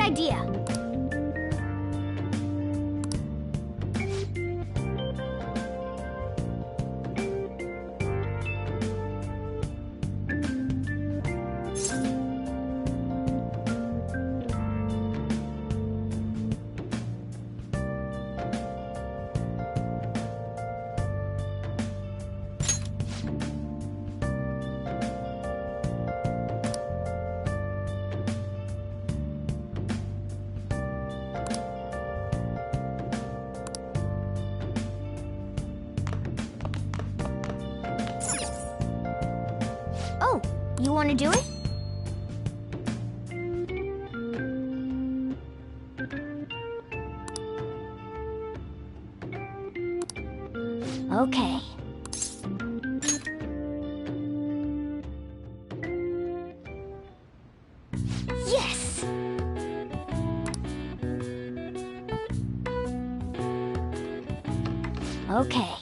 idea. Oh, you want to do it? Okay. Yes! Okay.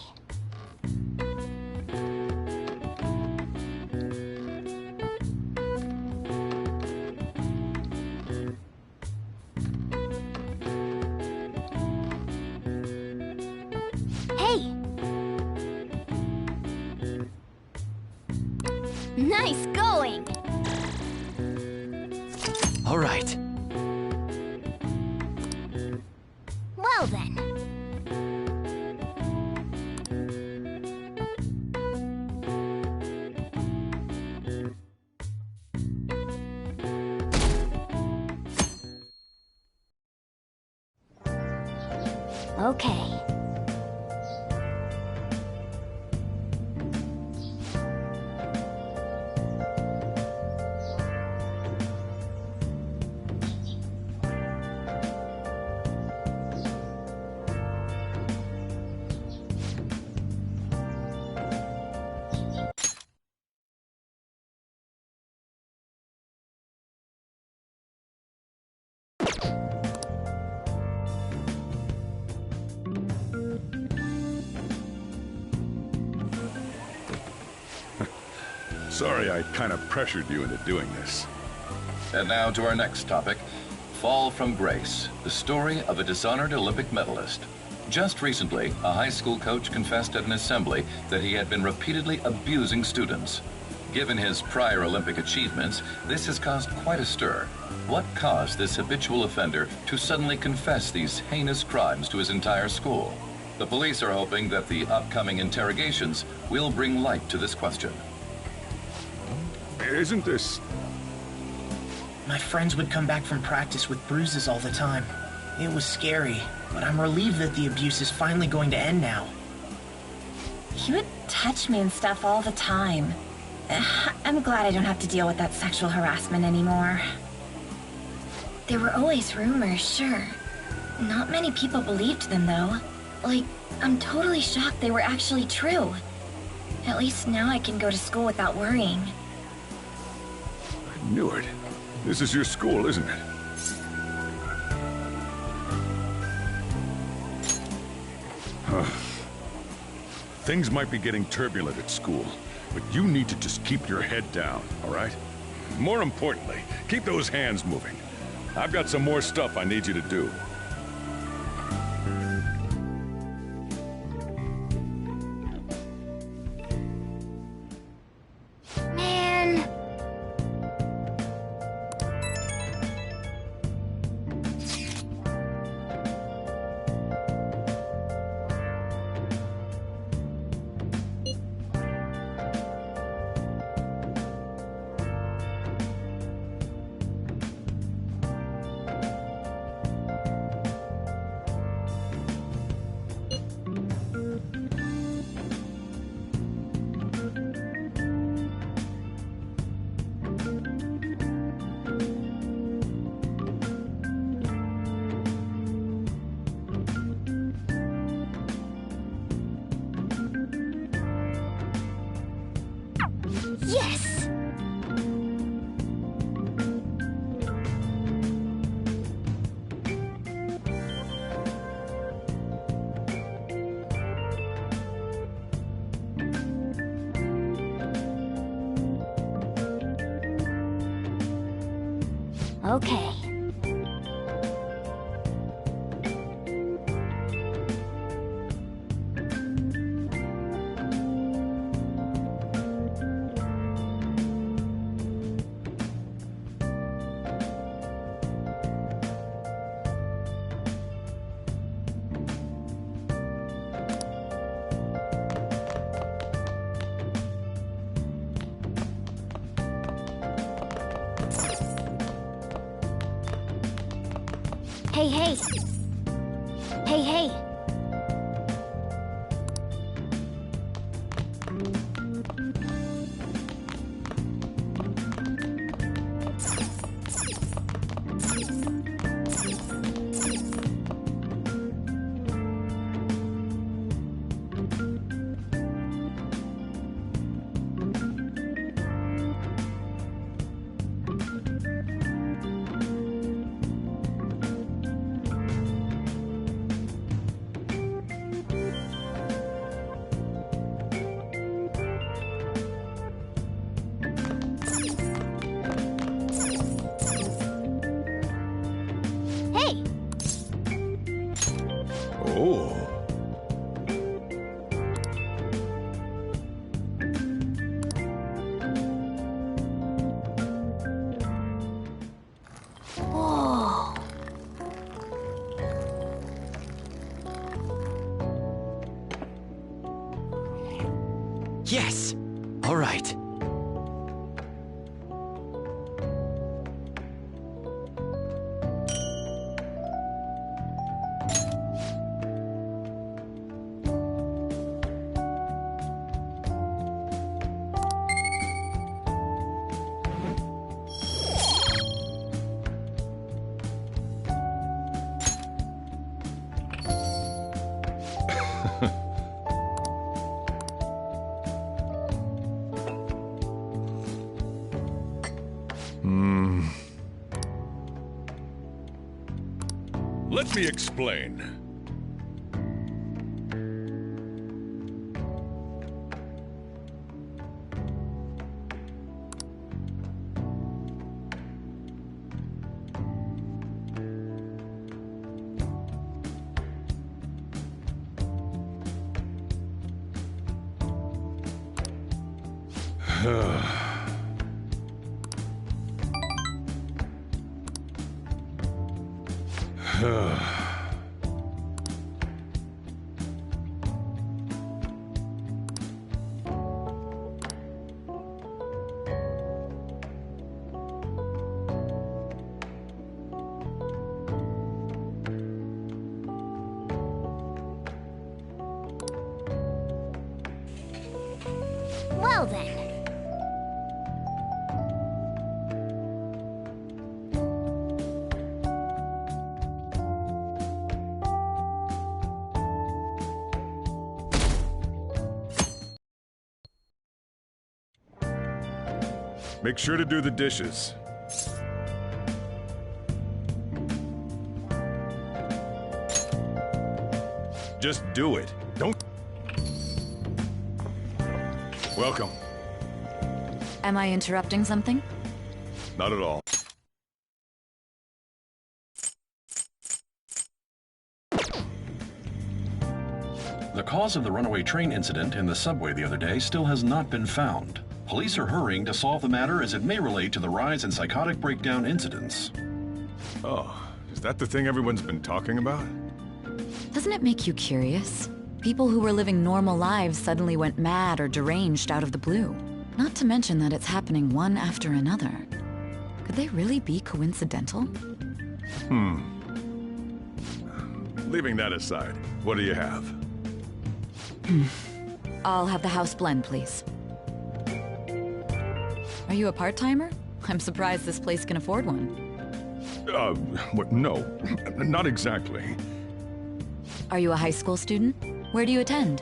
Hey! Nice going! All right. Well then. Okay. Sorry I kind of pressured you into doing this. And now to our next topic, Fall from Grace, the story of a dishonored Olympic medalist. Just recently, a high school coach confessed at an assembly that he had been repeatedly abusing students. Given his prior Olympic achievements, this has caused quite a stir. What caused this habitual offender to suddenly confess these heinous crimes to his entire school? The police are hoping that the upcoming interrogations will bring light to this question. Isn't this... My friends would come back from practice with bruises all the time. It was scary, but I'm relieved that the abuse is finally going to end now. He would touch me and stuff all the time. I'm glad I don't have to deal with that sexual harassment anymore. There were always rumors, sure. Not many people believed them, though. Like, I'm totally shocked they were actually true. At least now I can go to school without worrying. I knew it. This is your school, isn't it? Things might be getting turbulent at school, but you need to just keep your head down, all right? More importantly, keep those hands moving. I've got some more stuff I need you to do. Man. Yes! Okay. Hey, hey. Hey, hey. Hey! Oh. Whoa. Yes! All right. Let me explain. Well then. Make sure to do the dishes. Just do it. Don't... Welcome. Am I interrupting something? Not at all. The cause of the runaway train incident in the subway the other day still has not been found. Police are hurrying to solve the matter as it may relate to the rise in psychotic breakdown incidents. Oh, is that the thing everyone's been talking about? Doesn't it make you curious? People who were living normal lives suddenly went mad or deranged out of the blue. Not to mention that it's happening one after another. Could they really be coincidental? Leaving that aside, what do you have? I'll have the house blend, please. Are you a part-timer? I'm surprised this place can afford one. What, no, not exactly. Are you a high school student? Where do you attend?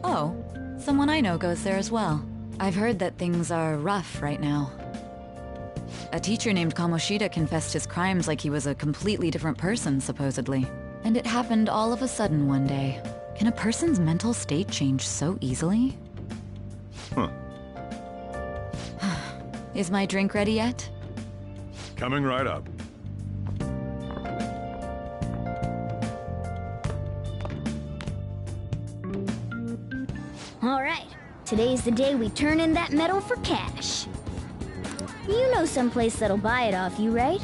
Oh, someone I know goes there as well. I've heard that things are rough right now. A teacher named Kamoshida confessed his crimes like he was a completely different person, supposedly. And it happened all of a sudden one day. Can a person's mental state change so easily? Huh. Is my drink ready yet? Coming right up. All right. Today's the day we turn in that metal for cash. You know someplace that'll buy it off you, right?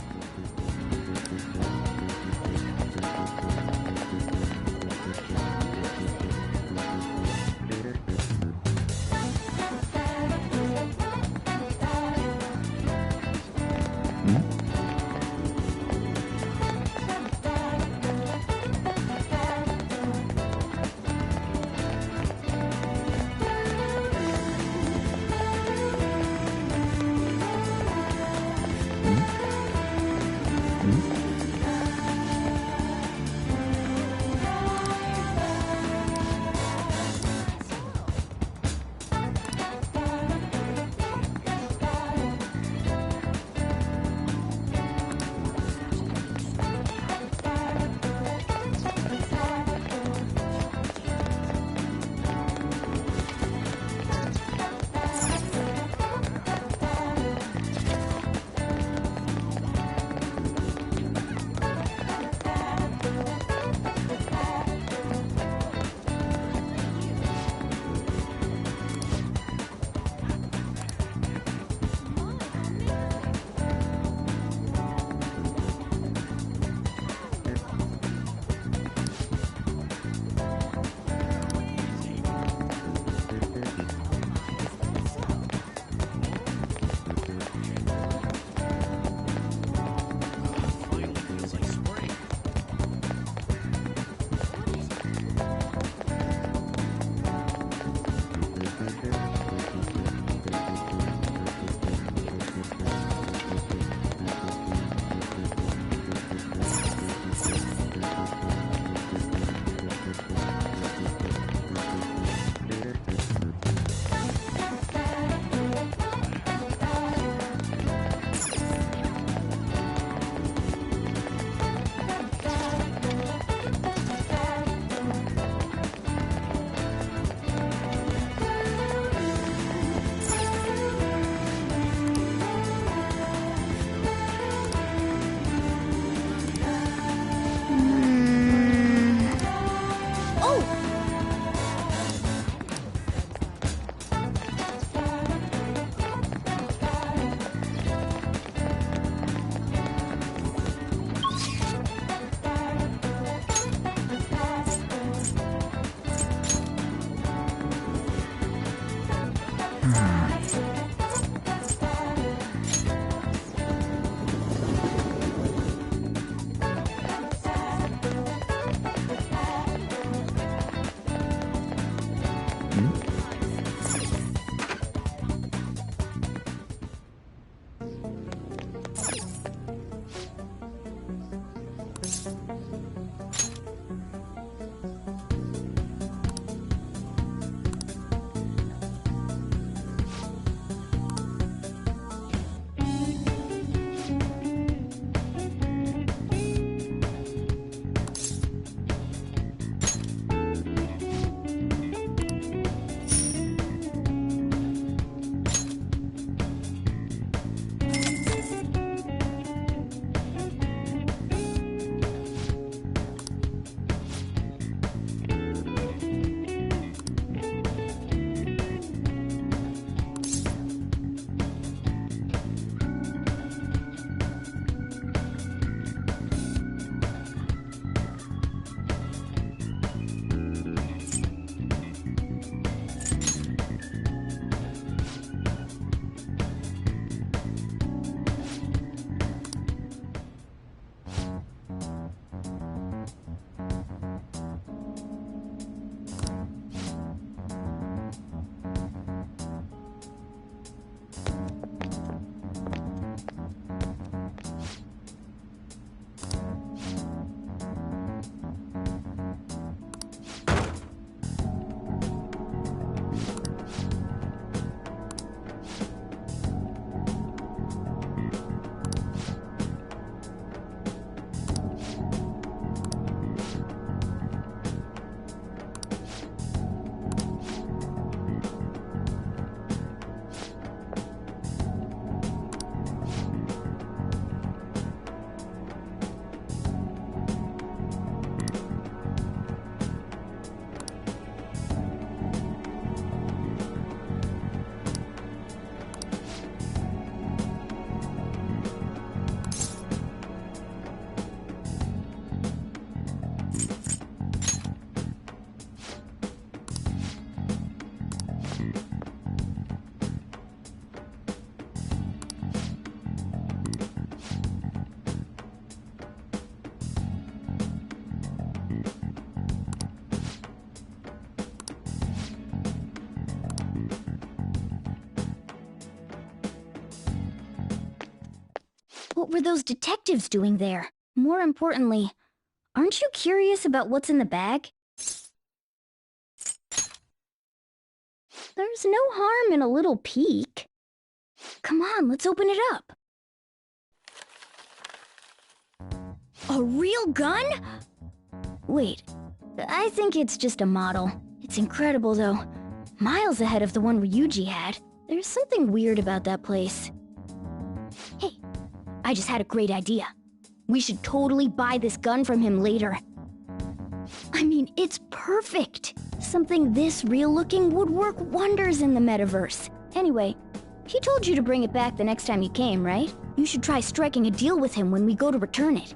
What were those detectives doing there? More importantly, aren't you curious about what's in the bag? There's no harm in a little peek. Come on, let's open it up. A real gun? Wait, I think it's just a model. It's incredible, though. Miles ahead of the one Ryuji had. There's something weird about that place. Hey, I just had a great idea. We should totally buy this gun from him later. I mean, it's perfect. Something this real-looking would work wonders in the metaverse. Anyway, he told you to bring it back the next time you came, right? You should try striking a deal with him when we go to return it.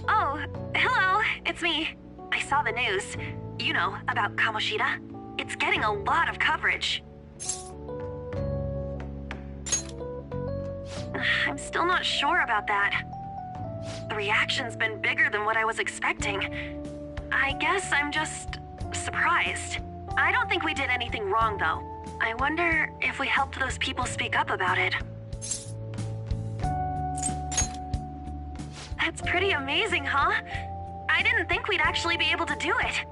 Oh, hello, it's me. I saw the news. You know, about Kamoshida. It's getting a lot of coverage. I'm still not sure about that. The reaction's been bigger than what I was expecting. I guess I'm just surprised. I don't think we did anything wrong, though. I wonder if we helped those people speak up about it. That's pretty amazing, huh? I didn't think we'd actually be able to do it.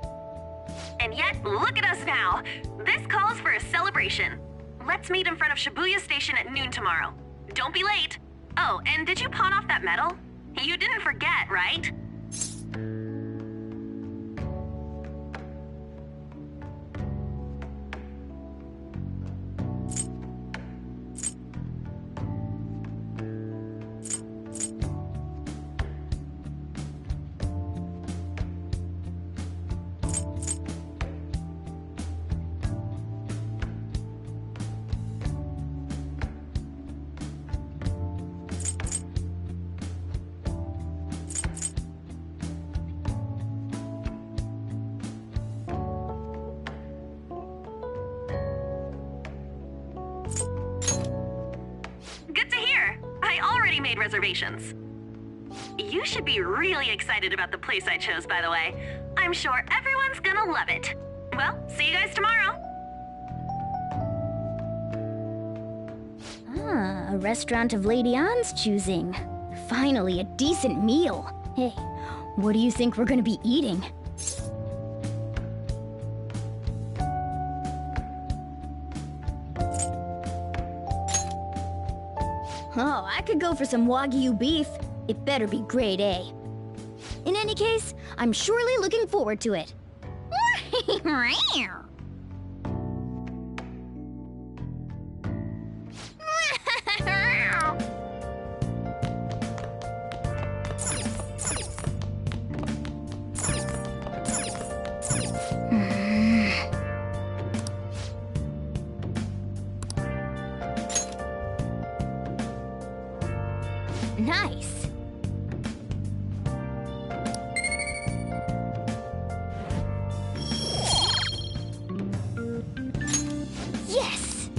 And yet, look at us now. This calls for a celebration. Let's meet in front of Shibuya Station at noon tomorrow. Don't be late. Oh, and did you pawn off that medal? You didn't forget, right? Made reservations. You should be really excited about the place I chose, by the way. I'm sure everyone's gonna love it. Well, see you guys tomorrow. Ah, a restaurant of Lady Ann's choosing. Finally, a decent meal. Hey, what do you think we're gonna be eating? Oh, I could go for some Wagyu beef. It better be grade A. In any case, I'm surely looking forward to it. Nice. Yes.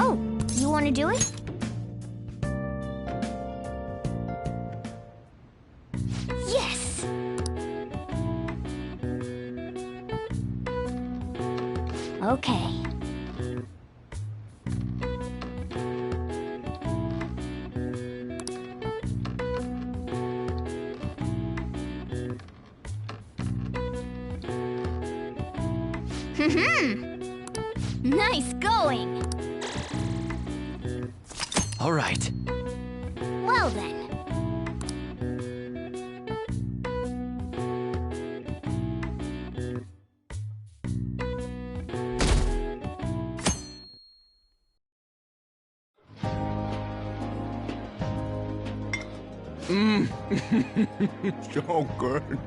Oh, you want to do it? Yes! Okay. Nice going! All right. Well then. So good.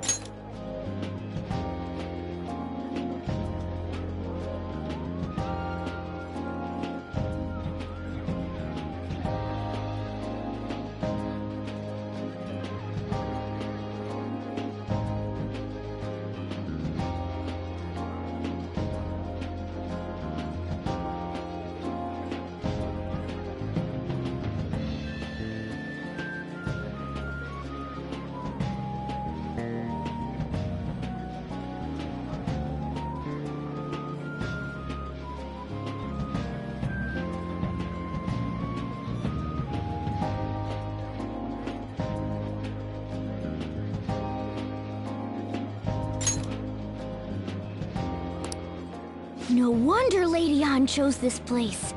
No wonder Lady An chose this place.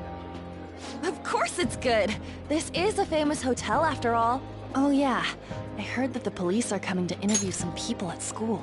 Of course it's good. This is a famous hotel after all. Oh yeah, I heard that the police are coming to interview some people at school.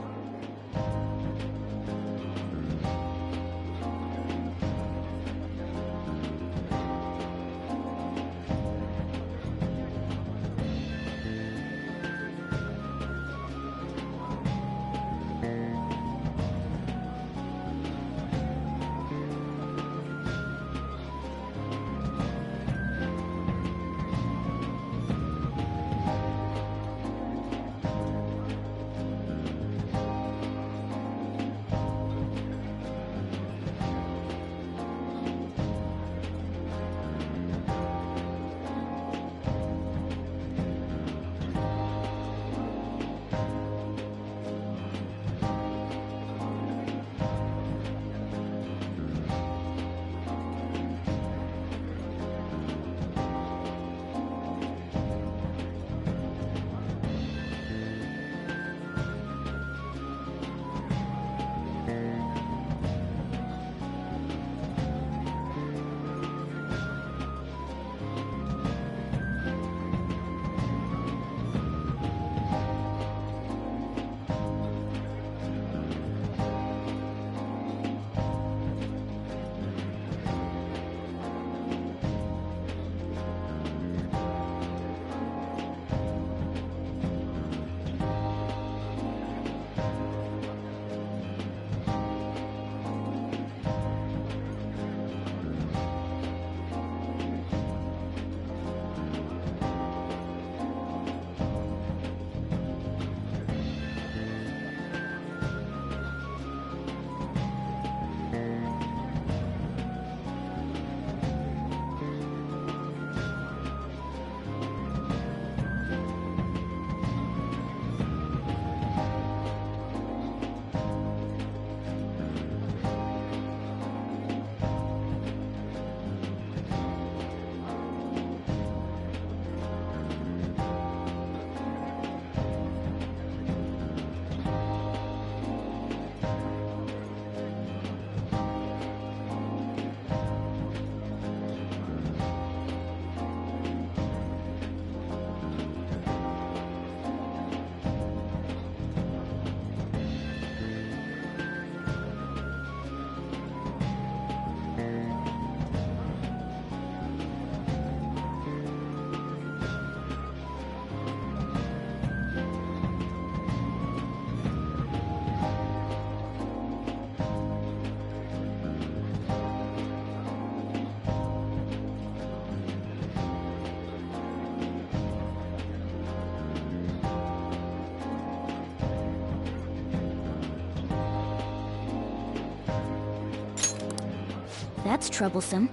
That's troublesome.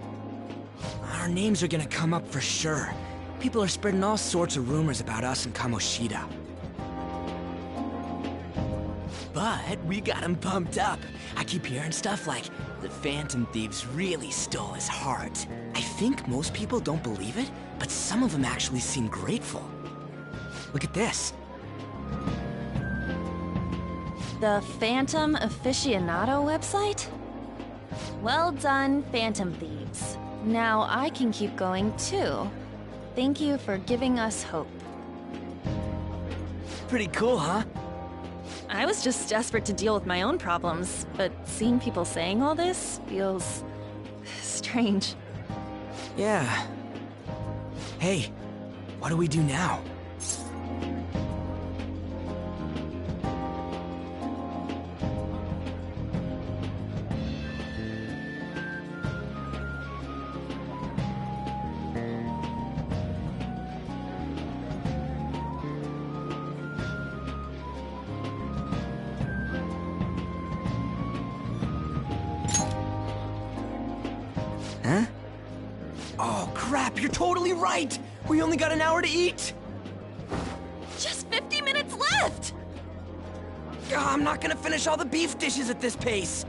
Our names are gonna come up for sure. People are spreading all sorts of rumors about us and Kamoshida. But we got him pumped up. I keep hearing stuff like, the Phantom Thieves really stole his heart. I think most people don't believe it, but some of them actually seem grateful. Look at this. The Phantom Aficionado website? Well done, Phantom Thieves. Now I can keep going too. Thank you for giving us hope. Pretty cool, huh? I was just desperate to deal with my own problems, but seeing people saying all this feels strange. Yeah. Hey, what do we do now? Huh? Oh, crap, you're totally right! We only got an hour to eat! Just 50 minutes left! I'm not gonna finish all the beef dishes at this pace!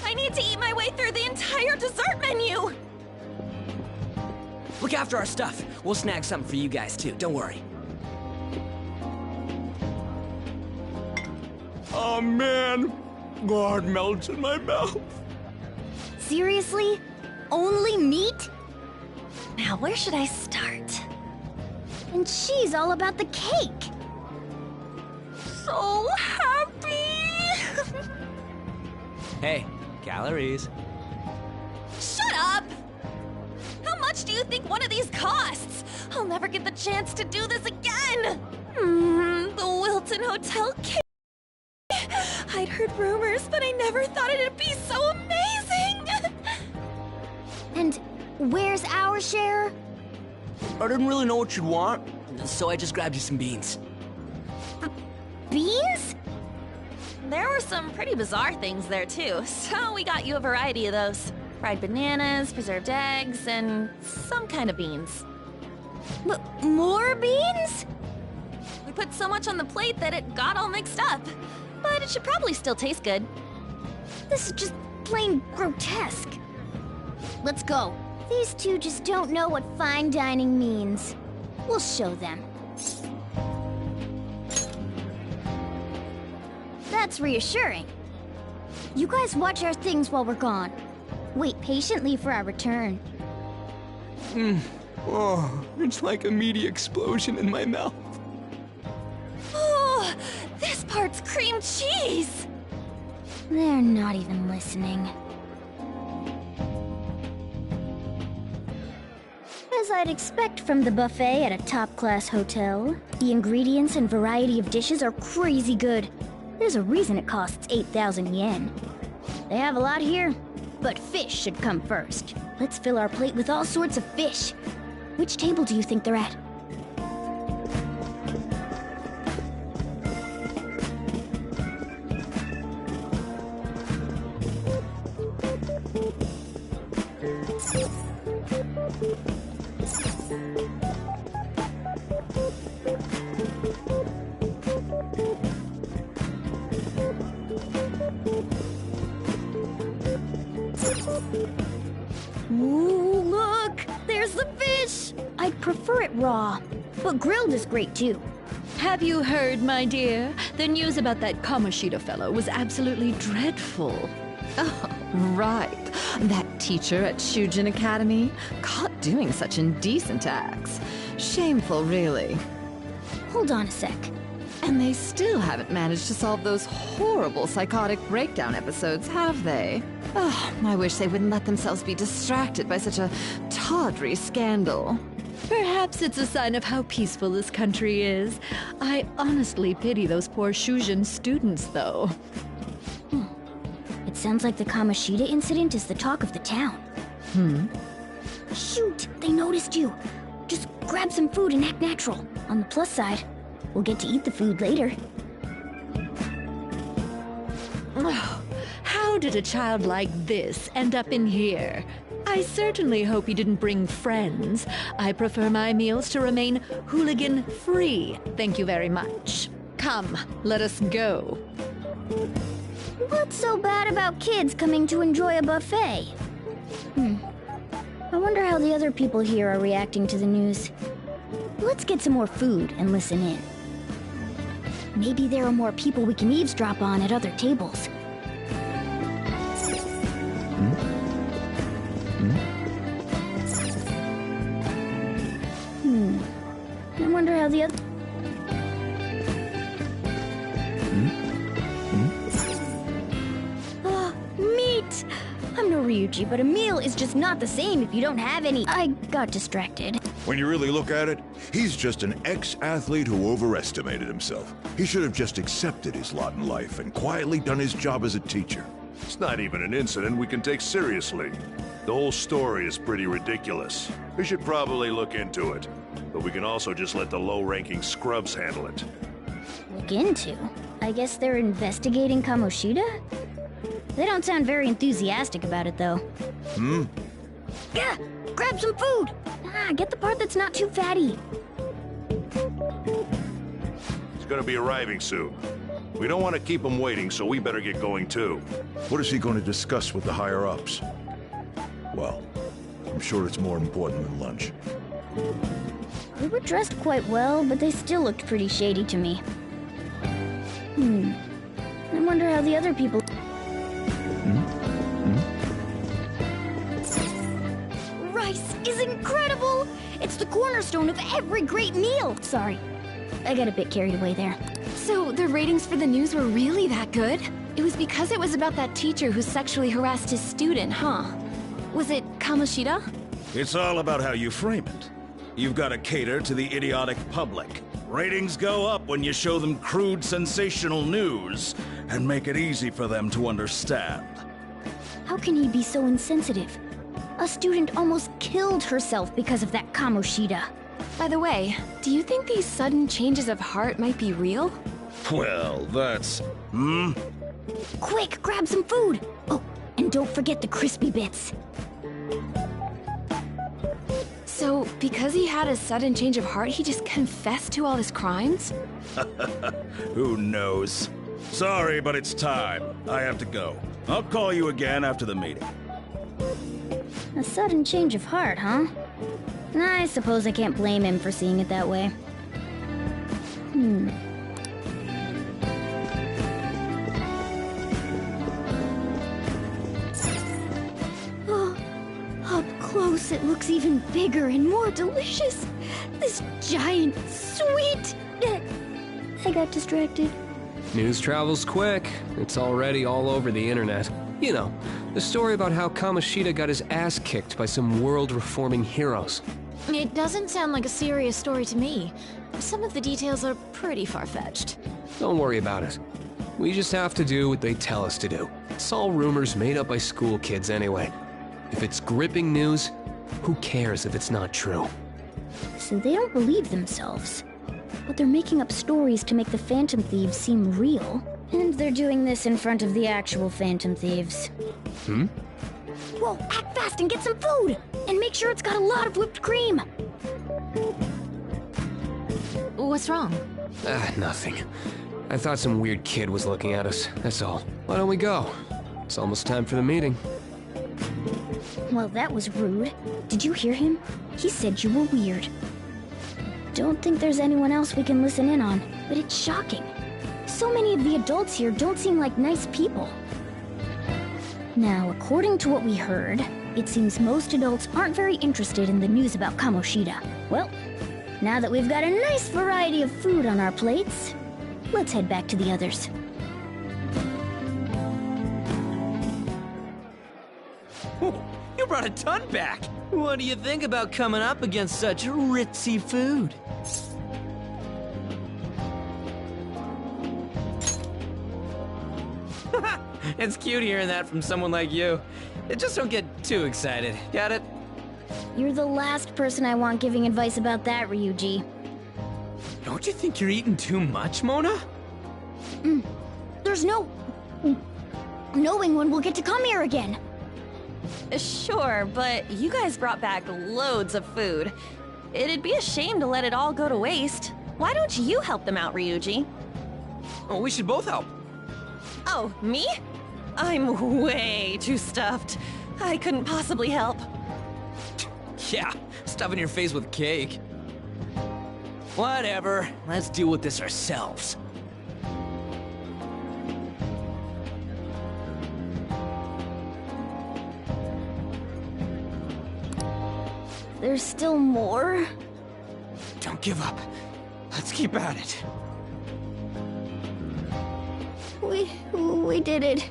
I need to eat my way through the entire dessert menu! Look after our stuff. We'll snag something for you guys, too. Don't worry. Oh, man. God melts in my mouth. Seriously? Only meat? Now, where should I start? And she's all about the cake! So happy! Hey, calories. Shut up! How much do you think one of these costs? I'll never get the chance to do this again! The Wilton Hotel cake! I'd heard rumors, but I never thought it'd be so amazing! And where's our share? I didn't really know what you'd want, so I just grabbed you some beans. Beans? There were some pretty bizarre things there too, so we got you a variety of those. Fried bananas, preserved eggs, and some kind of beans. More beans? We put so much on the plate that it got all mixed up. But it should probably still taste good. This is just plain grotesque. Let's go. These two just don't know what fine dining means. We'll show them. That's reassuring. You guys watch our things while we're gone. Wait patiently for our return. Oh, it's like a meaty explosion in my mouth. Oh, this part's cream cheese! They're not even listening. As I'd expect from the buffet at a top-class hotel, the ingredients and variety of dishes are crazy good. There's a reason it costs 8,000 yen. They have a lot here, but fish should come first. Let's fill our plate with all sorts of fish. Which table do you think they're at? Ooh, look! There's the fish! I'd prefer it raw, but grilled is great too. Have you heard, my dear? The news about that Kamoshida fellow was absolutely dreadful. Oh, right. That teacher at Shujin Academy? Caught doing such indecent acts. Shameful, really. Hold on a sec. And they still haven't managed to solve those horrible psychotic breakdown episodes, have they? Oh, I wish they wouldn't let themselves be distracted by such a tawdry scandal. Perhaps it's a sign of how peaceful this country is. I honestly pity those poor Shujin students, though. It sounds like the Kamoshida incident is the talk of the town. Shoot! They noticed you! Just grab some food and act natural. On the plus side, we'll get to eat the food later. Oh, how did a child like this end up in here? I certainly hope he didn't bring friends. I prefer my meals to remain hooligan-free. Thank you very much. Come, let us go. What's so bad about kids coming to enjoy a buffet? I wonder how the other people here are reacting to the news. Let's get some more food and listen in. Maybe there are more people we can eavesdrop on at other tables. the other... Meat! I'm no Ryuji, but a meal is just not the same if you don't have any... I got distracted. When you really look at it, he's just an ex-athlete who overestimated himself. He should have just accepted his lot in life and quietly done his job as a teacher. It's not even an incident we can take seriously. The whole story is pretty ridiculous. We should probably look into it. But we can also just let the low-ranking scrubs handle it. Look into? I guess they're investigating Kamoshida? They don't sound very enthusiastic about it, though. Yeah, grab some food! Get the part that's not too fatty. He's gonna be arriving soon. We don't want to keep him waiting, so we better get going too. What is he going to discuss with the higher-ups? Well, I'm sure it's more important than lunch. They were dressed quite well, but they still looked pretty shady to me. I wonder how the other people... Rice is incredible! It's the cornerstone of every great meal! Sorry, I got a bit carried away there. So the ratings for the news were really that good? It was because it was about that teacher who sexually harassed his student, huh? Was it Kamoshida? It's all about how you frame it. You've got to cater to the idiotic public. Ratings go up when you show them crude, sensational news and make it easy for them to understand. How can he be so insensitive? A student almost killed herself because of that Kamoshida. By the way, do you think these sudden changes of heart might be real? Well, that's... Quick, grab some food! Oh, and don't forget the crispy bits. So, because he had a sudden change of heart, he just confessed to all his crimes? Who knows? Sorry, but it's time. I have to go. I'll call you again after the meeting. A sudden change of heart, huh? I suppose I can't blame him for seeing it that way. Oh, up close it looks even bigger and more delicious. This giant sweet... I got distracted. News travels quick. It's already all over the internet. You know, the story about how Kamoshida got his ass kicked by some world-reforming heroes. It doesn't sound like a serious story to me. Some of the details are pretty far-fetched. Don't worry about it. We just have to do what they tell us to do. It's all rumors made up by school kids anyway. If it's gripping news, who cares if it's not true? So they don't believe themselves. But they're making up stories to make the Phantom Thieves seem real. And they're doing this in front of the actual Phantom Thieves. Whoa, act fast and get some food! And make sure it's got a lot of whipped cream! What's wrong? Nothing. I thought some weird kid was looking at us, that's all. Why don't we go? It's almost time for the meeting. Well, that was rude. Did you hear him? He said you were weird. Don't think there's anyone else we can listen in on, but it's shocking. So many of the adults here don't seem like nice people. Now, according to what we heard, it seems most adults aren't very interested in the news about Kamoshida. Well, now that we've got a nice variety of food on our plates, let's head back to the others. You brought a ton back! What do you think about coming up against such ritzy food? It's cute hearing that from someone like you. Just don't get too excited, got it? You're the last person I want giving advice about that, Ryuji. Don't you think you're eating too much, Mona? There's no... knowing when we'll get to come here again. Sure, but you guys brought back loads of food. It'd be a shame to let it all go to waste. Why don't you help them out, Ryuji? Oh, we should both help. Oh, me? I'm way too stuffed. I couldn't possibly help. Yeah, stuffing your face with cake. Whatever, let's deal with this ourselves. There's still more? Don't give up. Let's keep at it. We did it.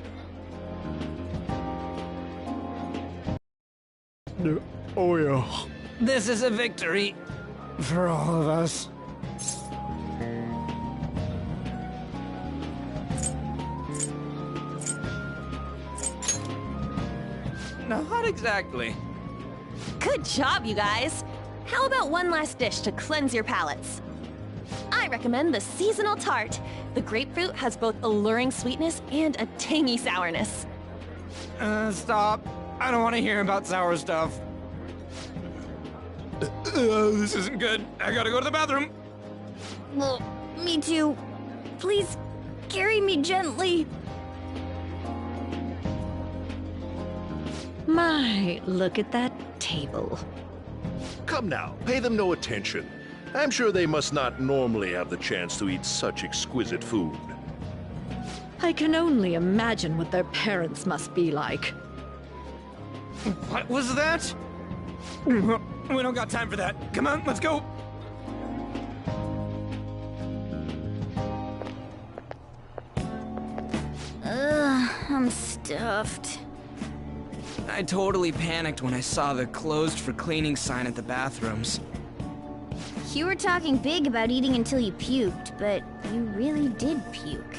Oh yeah. This is a victory for all of us. Not exactly. Good job, you guys. How about one last dish to cleanse your palates? I recommend the seasonal tart. The grapefruit has both alluring sweetness and a tangy sourness. Stop. I don't want to hear about sour stuff. This isn't good. I gotta go to the bathroom. Well, me too. Please, carry me gently. My, look at that table. Come now, pay them no attention. I'm sure they must not normally have the chance to eat such exquisite food. I can only imagine what their parents must be like. What was that? We don't got time for that. Come on, let's go. I'm stuffed. I totally panicked when I saw the closed for cleaning sign at the bathrooms. You were talking big about eating until you puked, but you really did puke.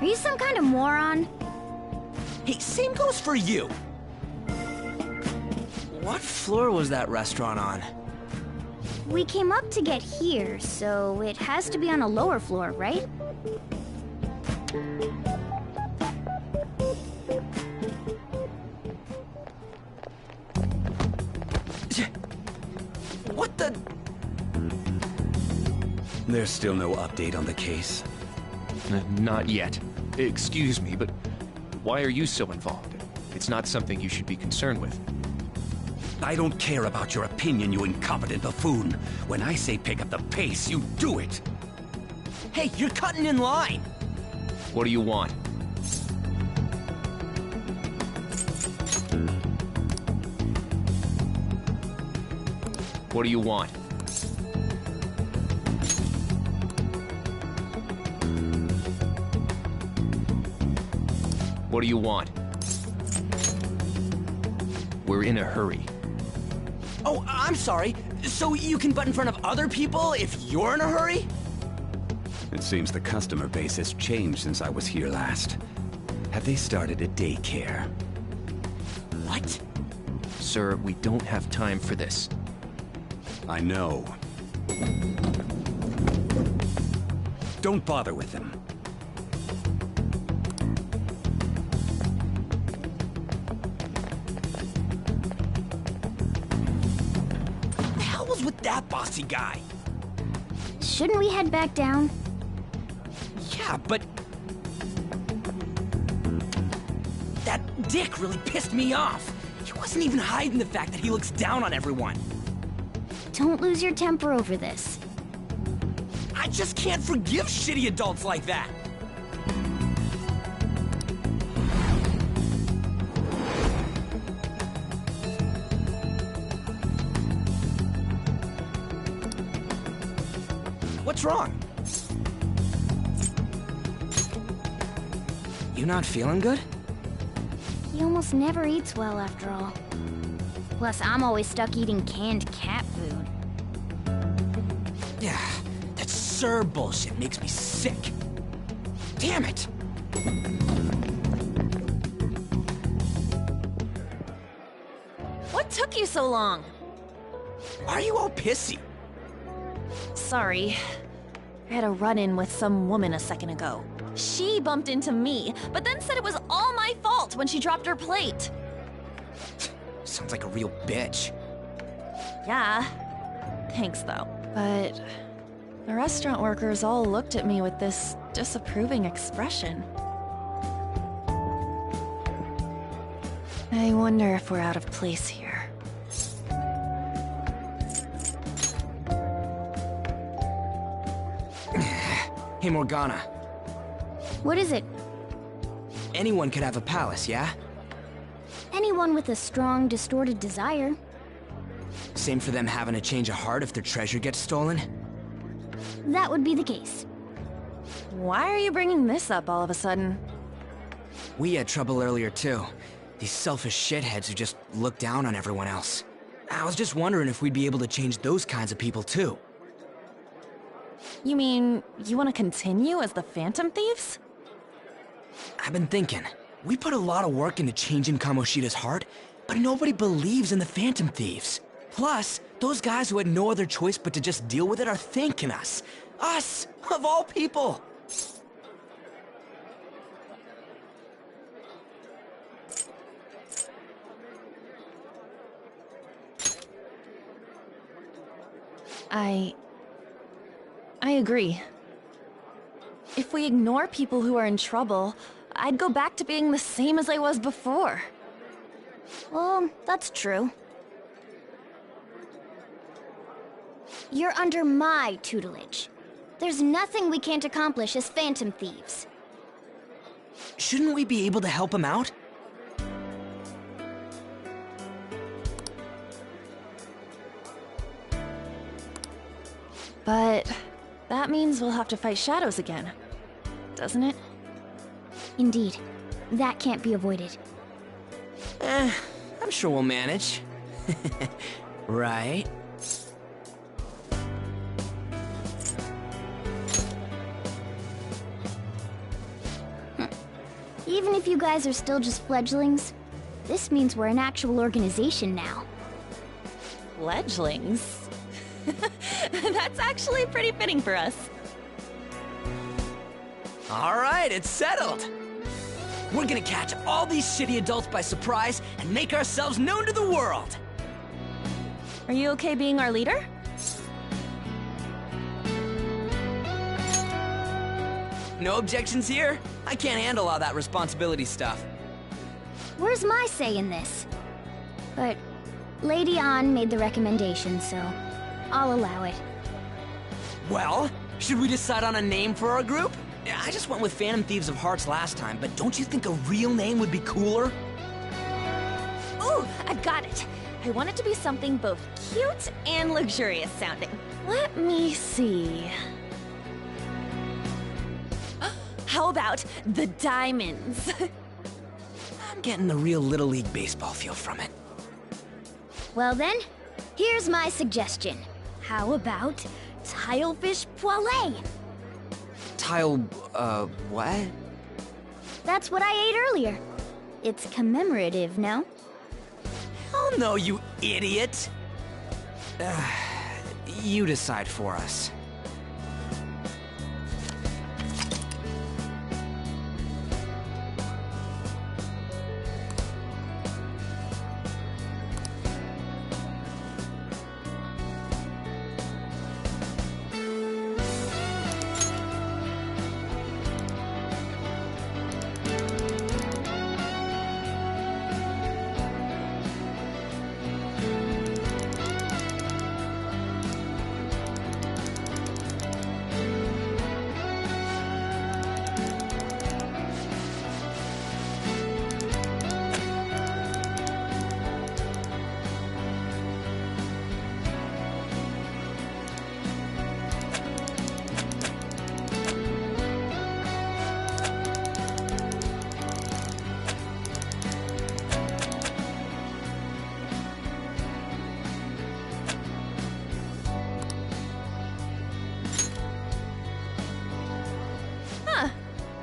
Are you some kind of moron? Hey, same goes for you. What floor was that restaurant on? We came up to get here, so it has to be on a lower floor, right? What the? There's still no update on the case. Not yet. Excuse me, but why are you so involved? It's not something you should be concerned with. I don't care about your opinion, you incompetent buffoon. When I say pick up the pace, you do it. Hey, you're cutting in line. What do you want? What do you want? What do you want? We're in a hurry. Oh, I'm sorry. So you can butt in front of other people if you're in a hurry? It seems the customer base has changed since I was here last. Have they started a daycare? What? Sir, we don't have time for this. I know. Don't bother with them. What the hell was with that bossy guy? Shouldn't we head back down? Yeah, but... that dick really pissed me off. He wasn't even hiding the fact that he looks down on everyone. Don't lose your temper over this. I just can't forgive shitty adults like that. What's wrong? You not feeling good? He almost never eats well after all. Plus, I'm always stuck eating canned cat food. Yeah, that Sir bullshit makes me sick. Damn it! What took you so long? Why are you all pissy? Sorry. I had a run-in with some woman a second ago. She bumped into me, but then said it was all my fault when she dropped her plate. Sounds like a real bitch. Yeah. Thanks, though. But the restaurant workers all looked at me with this disapproving expression. I wonder if we're out of place here. Hey, Morgana. What is it? Anyone could have a palace, yeah? Anyone with a strong, distorted desire. Same for them having a change of heart if their treasure gets stolen? that would be the case. Why are you bringing this up all of a sudden? We had trouble earlier too. These selfish shitheads who just look down on everyone else. I was just wondering if we'd be able to change those kinds of people too. You mean, you want to continue as the Phantom Thieves? I've been thinking, we put a lot of work into changing Kamoshida's heart, but nobody believes in the Phantom Thieves. Plus, those guys who had no other choice but to just deal with it are thanking us. Us, of all people! I agree. If we ignore people who are in trouble, I'd go back to being the same as I was before. Well, that's true. You're under my tutelage. There's nothing we can't accomplish as Phantom Thieves. Shouldn't we be able to help him out? But that means we'll have to fight shadows again, doesn't it? Indeed. That can't be avoided. I'm sure we'll manage. Right? Even if you guys are still just fledglings, this means we're an actual organization now. Fledglings? That's actually pretty fitting for us. Alright, it's settled! We're gonna catch all these shitty adults by surprise and make ourselves known to the world! Are you okay being our leader? No objections here? I can't handle all that responsibility stuff. Where's my say in this? But Lady An made the recommendation, so I'll allow it. Well, should we decide on a name for our group? I just went with Phantom Thieves of Hearts last time, but don't you think a real name would be cooler? Ooh, I've got it! I want it to be something both cute and luxurious sounding. Let me see. How about the Diamonds? I'm getting the real Little League Baseball feel from it. Well then, here's my suggestion. How about Tilefish Poêlée? What? That's what I ate earlier. It's commemorative, no? Oh no, you idiot! You decide for us.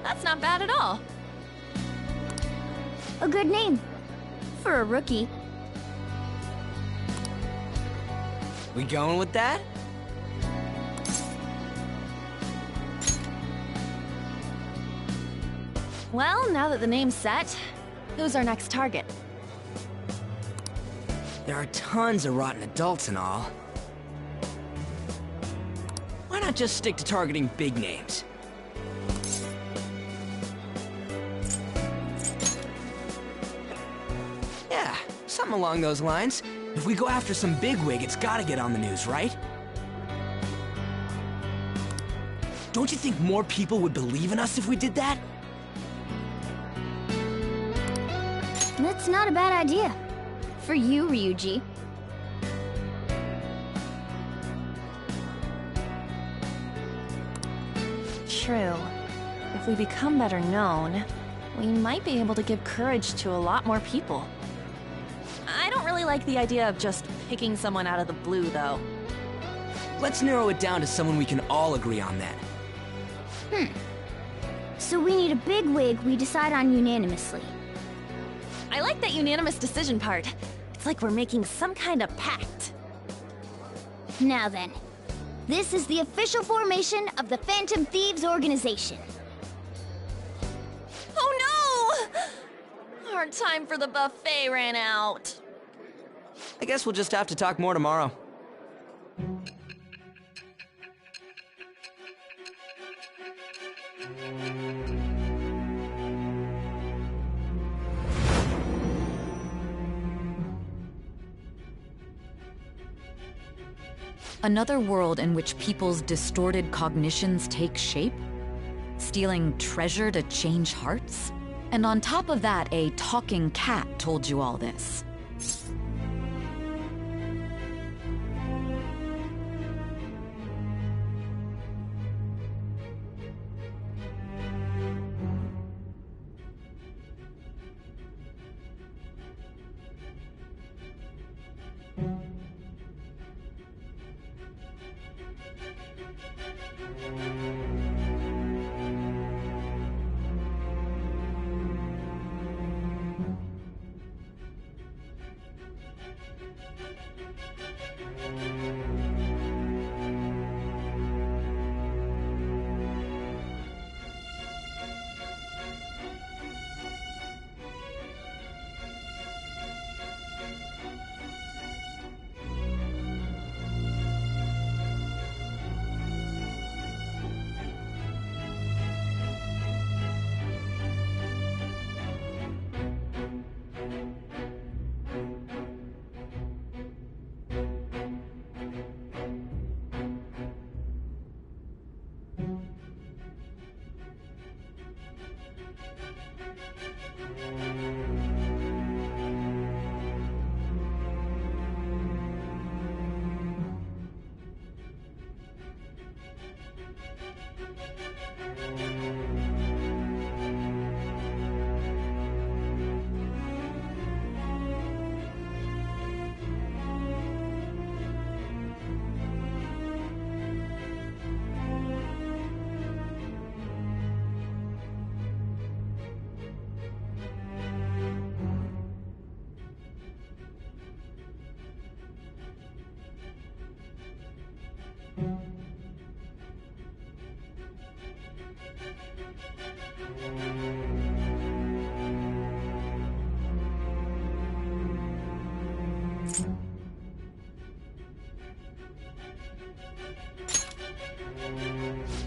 That's not bad at all. A good name. For a rookie. We going with that? Well, now that the name's set, who's our next target? There are tons of rotten adults and all. Why not just stick to targeting big names? Yeah, something along those lines. If we go after some bigwig, it's gotta get on the news, right? Don't you think more people would believe in us if we did that? That's not a bad idea. For you, Ryuji. true. If we become better known, we might be able to give courage to a lot more people. I don't really like the idea of just picking someone out of the blue, though. Let's narrow it down to someone we can all agree on then. So we need a big wig we decide on unanimously. I like that unanimous decision part. It's like we're making some kind of pact. Now then, this is the official formation of the Phantom Thieves organization. Oh no! Our time for the buffet ran out. I guess we'll just have to talk more tomorrow. Another world in which people's distorted cognitions take shape? Stealing treasure to change hearts? And on top of that, a talking cat told you all this.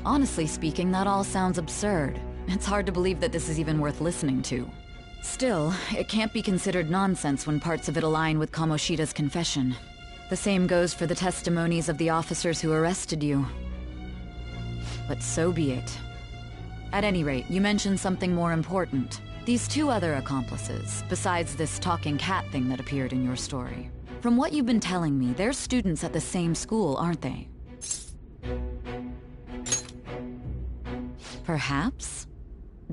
Honestly speaking, that all sounds absurd. It's hard to believe that this is even worth listening to. Still, it can't be considered nonsense when parts of it align with Kamoshida's confession. The same goes for the testimonies of the officers who arrested you. But so be it. At any rate, you mentioned something more important. These two other accomplices, besides this talking cat thing that appeared in your story. From what you've been telling me, they're students at the same school, aren't they? Perhaps?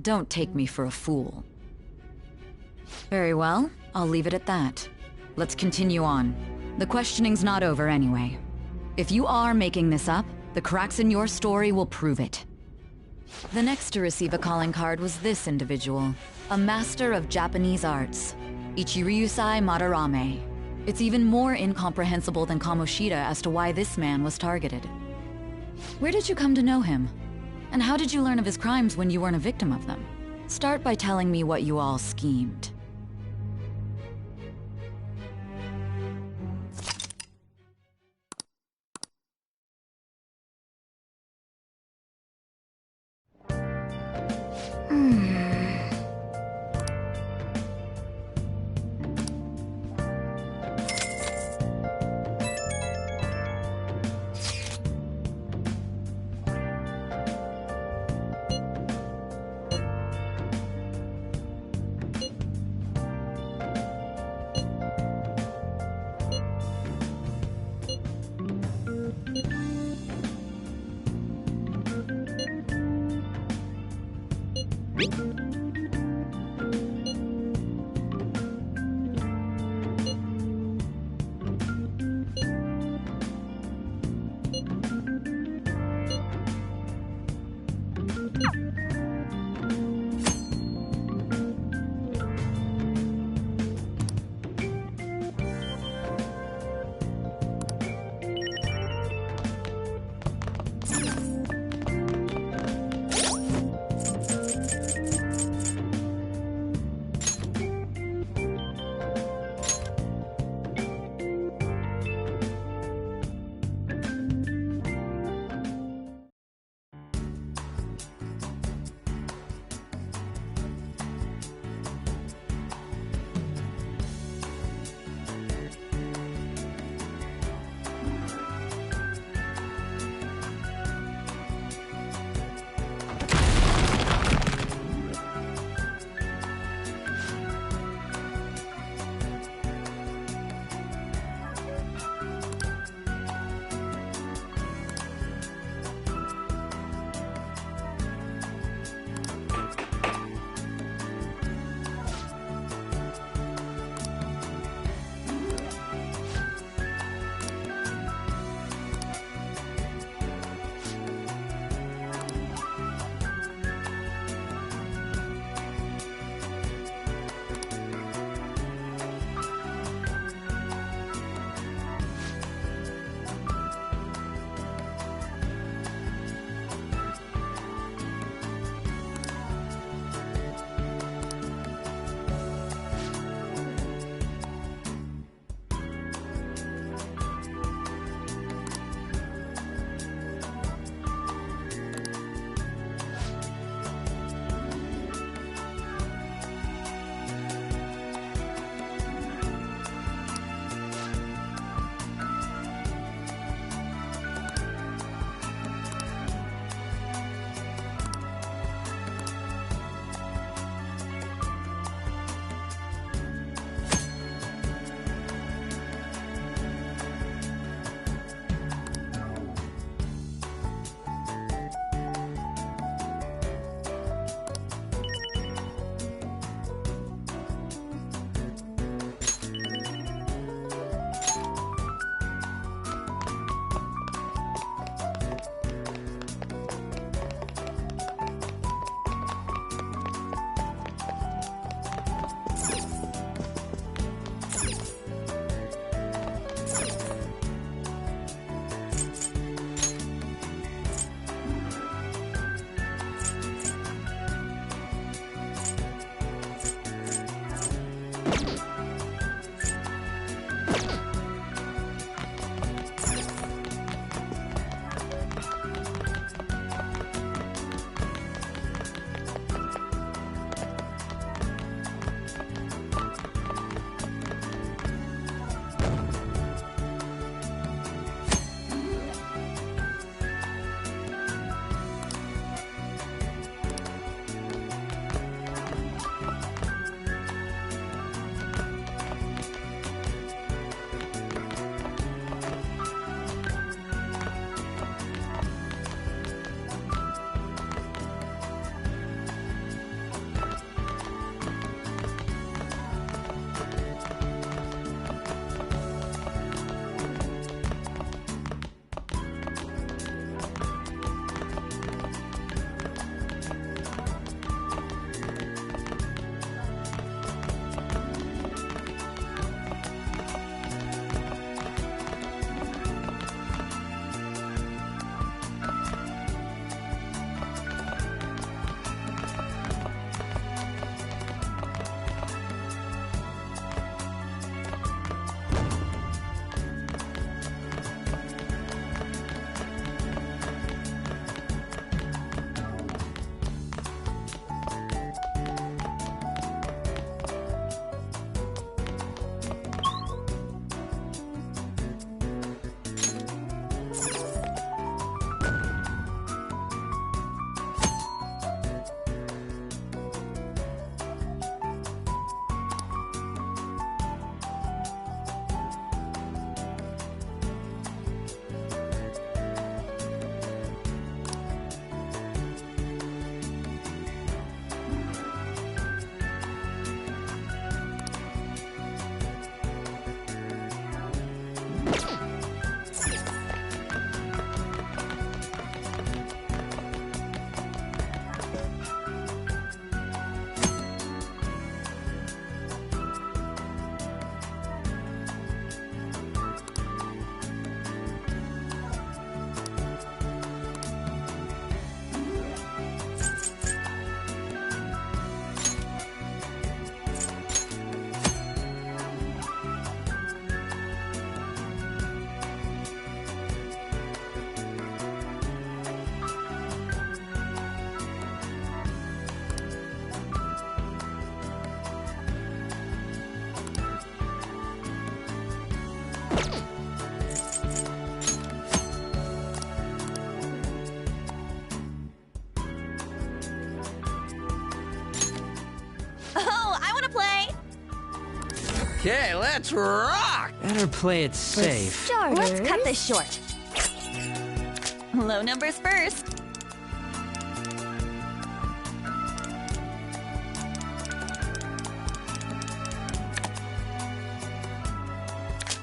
Don't take me for a fool. Very well, I'll leave it at that. Let's continue on. The questioning's not over anyway. If you are making this up, the cracks in your story will prove it. The next to receive a calling card was this individual, a master of Japanese arts, Ichiryusai Madarame. It's even more incomprehensible than Kamoshida as to why this man was targeted. Where did you come to know him? And how did you learn of his crimes when you weren't a victim of them? Start by telling me what you all schemed. Okay, let's rock! Better play it safe. Let's cut this short. Low numbers first.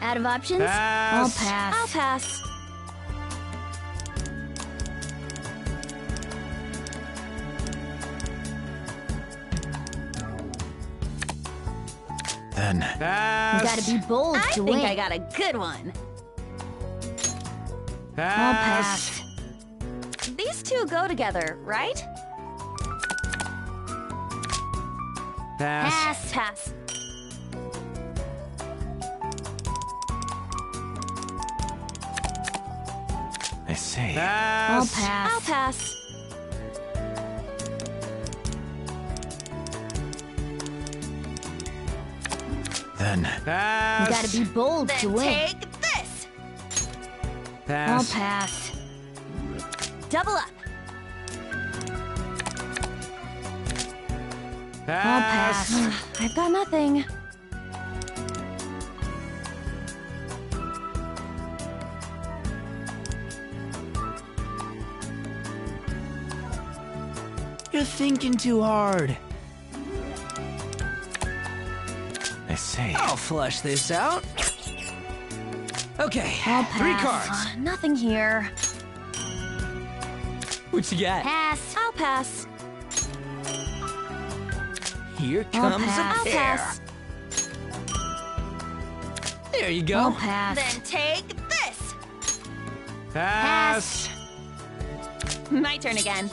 Out of options? I'll pass. I'll pass. Then. You gotta be bold I to think win. I got a good one. I'll pass. These two go together, right? Pass. Pass. I see. I'll pass. I'll pass. Then. You gotta be bold to Then win. take this. I'll pass. Double up. I'll pass. I've got nothing. You're thinking too hard. I see. I'll flush this out. Okay, I'll 3 pass. cards. Nothing here. What you got? Pass. I'll pass. Here I'll comes pass. a I'll pair. pass. There you go. I'll pass. Then take this. Pass. My turn again.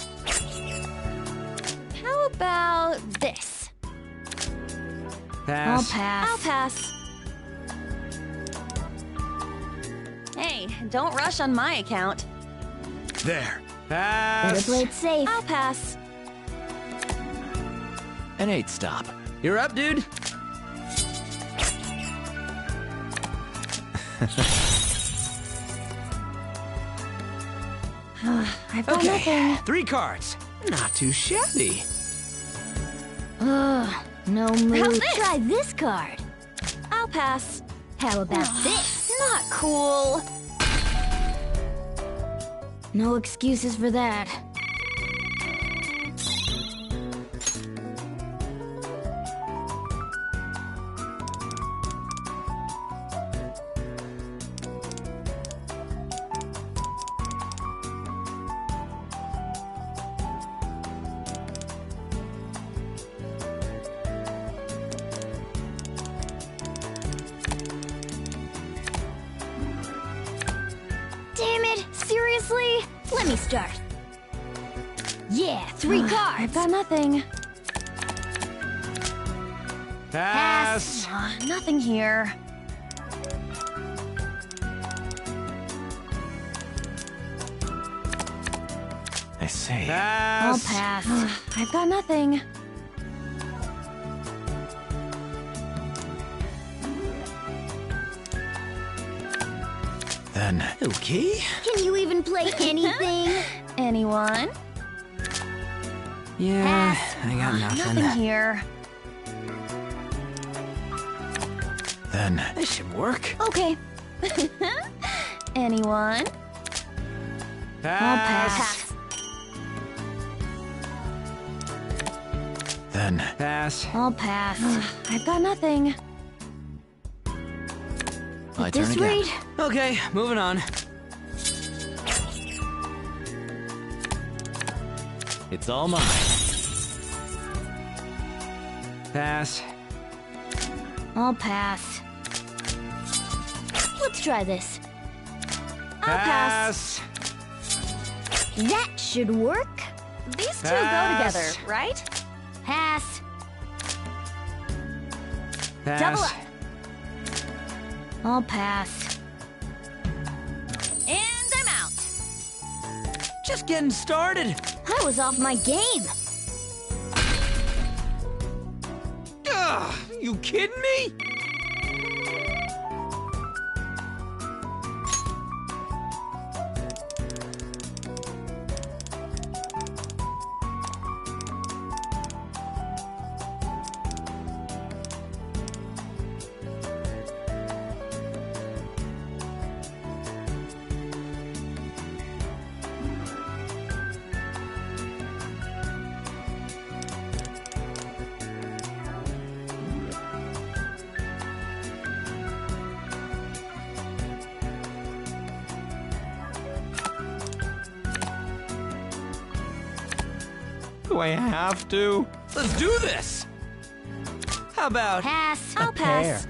How about this? I'll pass. I'll pass. Hey, don't rush on my account. There. Better play it safe. I'll pass. An 8 stop. You're up, dude. I've got Okay, nothing. 3 cards. Not too shabby. Ugh, no How's mood. this? Try this card. I'll pass. How about this? Not cool. No excuses for that. Damn it! Seriously? Let me start. Yeah, 3 cards. I've got nothing. Pass. Nothing here. I see. I'll pass. I've got nothing. Then. Okay. Can you even play anything? Anyone? Yeah, Pass. I got nothing. Nothing here. Then. This should work. Okay. Anyone? I'll pass. Then. Pass. I'll pass. I've got nothing. My At turn this again. rate, Okay, moving on. It's all mine. Pass. I'll pass. Let's try this. I'll pass. That should work. These two go together, right? Pass. Pass. Double up. I'll pass. And I'm out. Just getting started. I was off my game. Ugh, you kidding me? Do I have to? Let's do this! How about... Pass. I'll pass.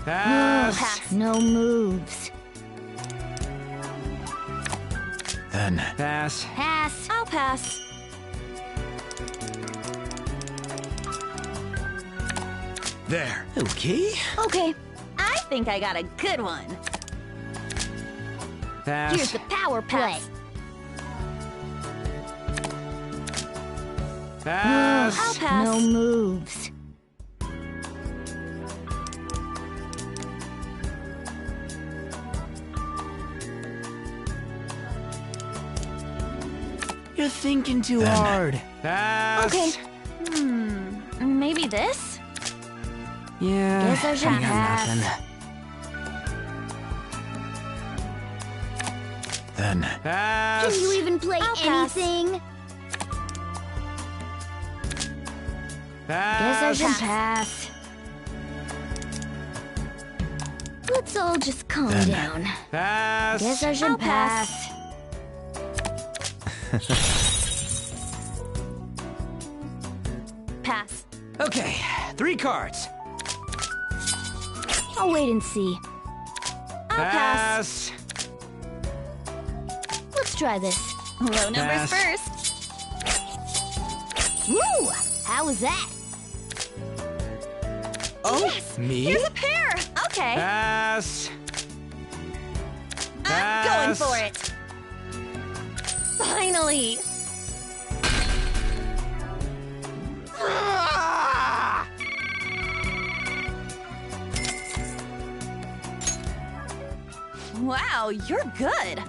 Pass. No moves. Then... Pass. Pass. I'll pass. There. Okay. Okay. I think I got a good one. Pass. Here's the power play. Pass. I'll pass. No moves. You're thinking too hard. Pass. Okay. Maybe this? Yeah. Guess I should got pass. nothing. Then... Pass. Can you even play I'll pass. anything? Pass. Guess I should pass. Let's all just calm down. Pass. Guess I should I'll pass. Pass. Okay, 3 cards. I'll wait and see. I'll pass. Let's try this. Low numbers Pass. first. Woo! How was that? Oh, Yes! me? Here's a pair! Okay. Pass. I'm going Pass. for it. Finally. Ah! Wow, you're good.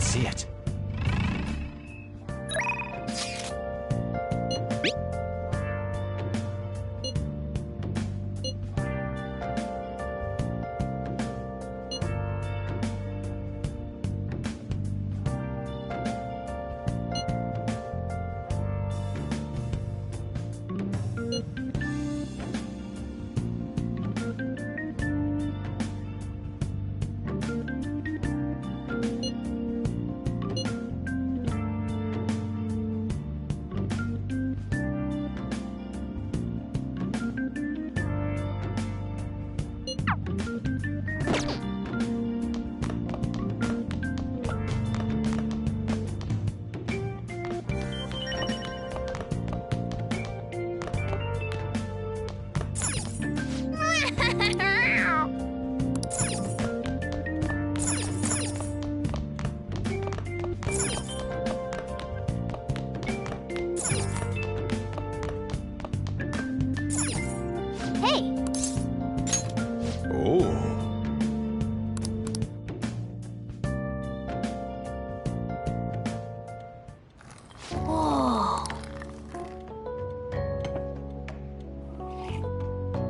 see it.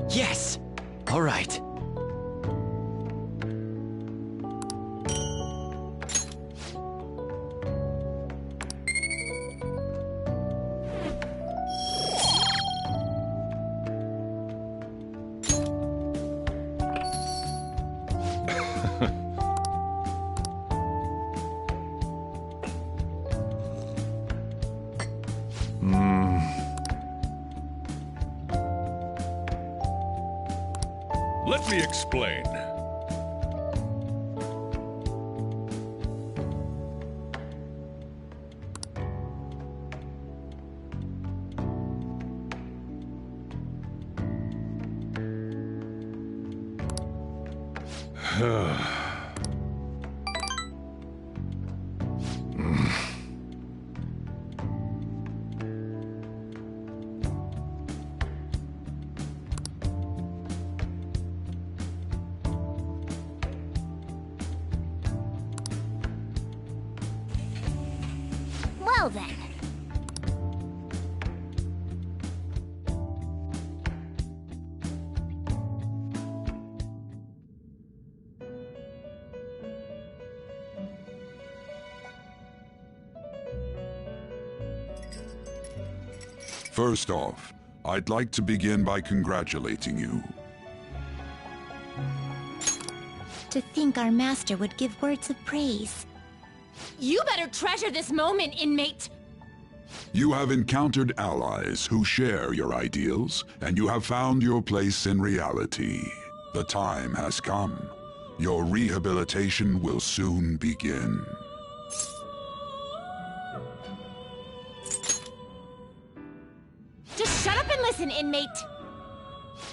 Yes! All right. Let me explain. Well then. First off, I'd like to begin by congratulating you. To think our master would give words of praise. You better treasure this moment, inmate! You have encountered allies who share your ideals, and you have found your place in reality. The time has come. Your rehabilitation will soon begin. Just shut up and listen, inmate!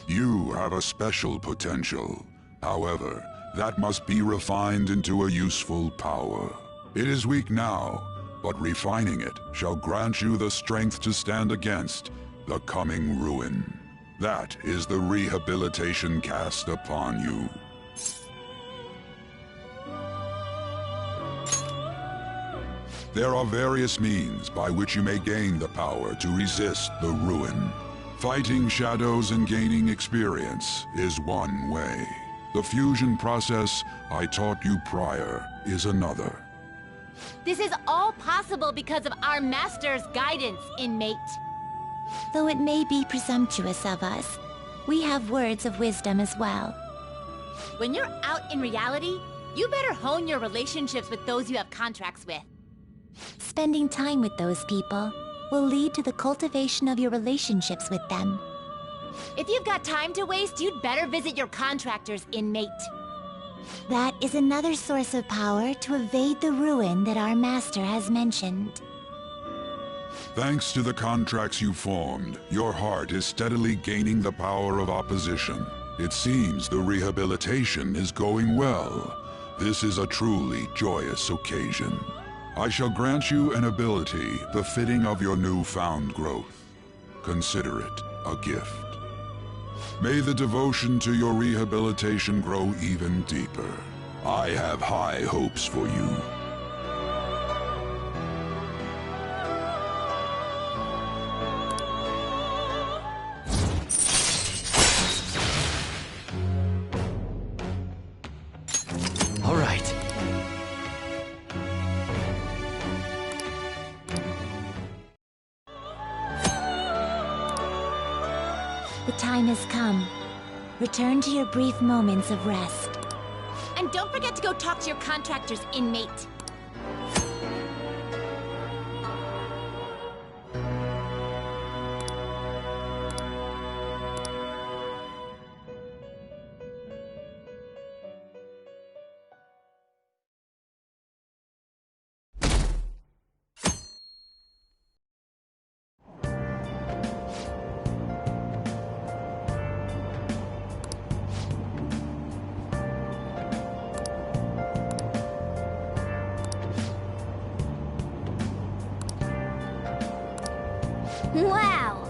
You have a special potential. However, that must be refined into a useful power. It is weak now, but refining it shall grant you the strength to stand against the coming ruin. That is the rehabilitation cast upon you. There are various means by which you may gain the power to resist the ruin. Fighting shadows and gaining experience is one way. The fusion process I taught you prior is another. This is all possible because of our master's guidance, inmate. Though it may be presumptuous of us, we have words of wisdom as well. When you're out in reality, you better hone your relationships with those you have contracts with. Spending time with those people will lead to the cultivation of your relationships with them. If you've got time to waste, you'd better visit your contractors, inmate. That is another source of power to evade the ruin that our master has mentioned. Thanks to the contracts you formed, your heart is steadily gaining the power of opposition. It seems the rehabilitation is going well. This is a truly joyous occasion. I shall grant you an ability befitting of your newfound growth. Consider it a gift. May the devotion to your rehabilitation grow even deeper. I have high hopes for you. time has come. Return to your brief moments of rest. And don't forget to go talk to your contractor's inmate. Wow!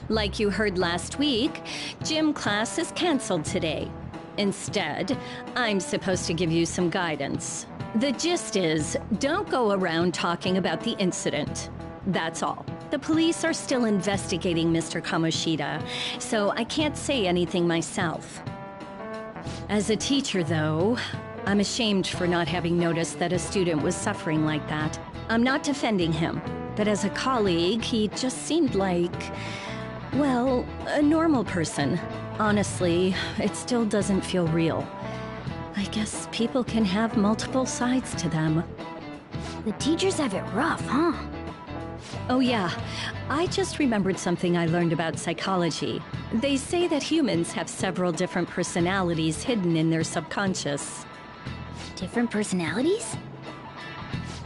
Like you heard last week, gym class is canceled today. Instead, I'm supposed to give you some guidance. The gist is, don't go around talking about the incident. That's all. The police are still investigating Mr. Kamoshida, so I can't say anything myself. As a teacher, though, I'm ashamed for not having noticed that a student was suffering like that. I'm not defending him, but as a colleague, he just seemed like, well, a normal person. Honestly, it still doesn't feel real. I guess people can have multiple sides to them. The teachers have it rough, huh? Oh yeah, I just remembered something I learned about psychology. They say that humans have several different personalities hidden in their subconscious. Different personalities?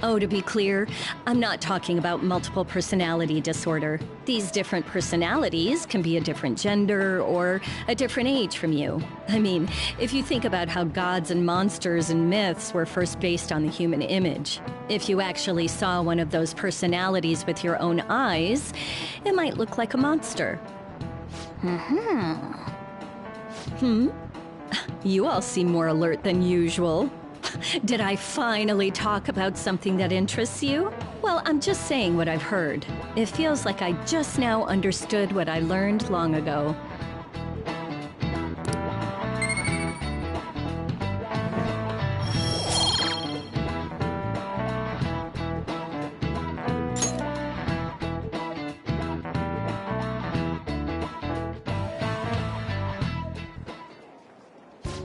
Oh, to be clear, I'm not talking about multiple personality disorder. These different personalities can be a different gender or a different age from you. I mean, if you think about how gods and monsters and myths were first based on the human image, if you actually saw one of those personalities with your own eyes, it might look like a monster. You all seem more alert than usual. Did I finally talk about something that interests you? Well, I'm just saying what I've heard. It feels like I just now understood what I learned long ago.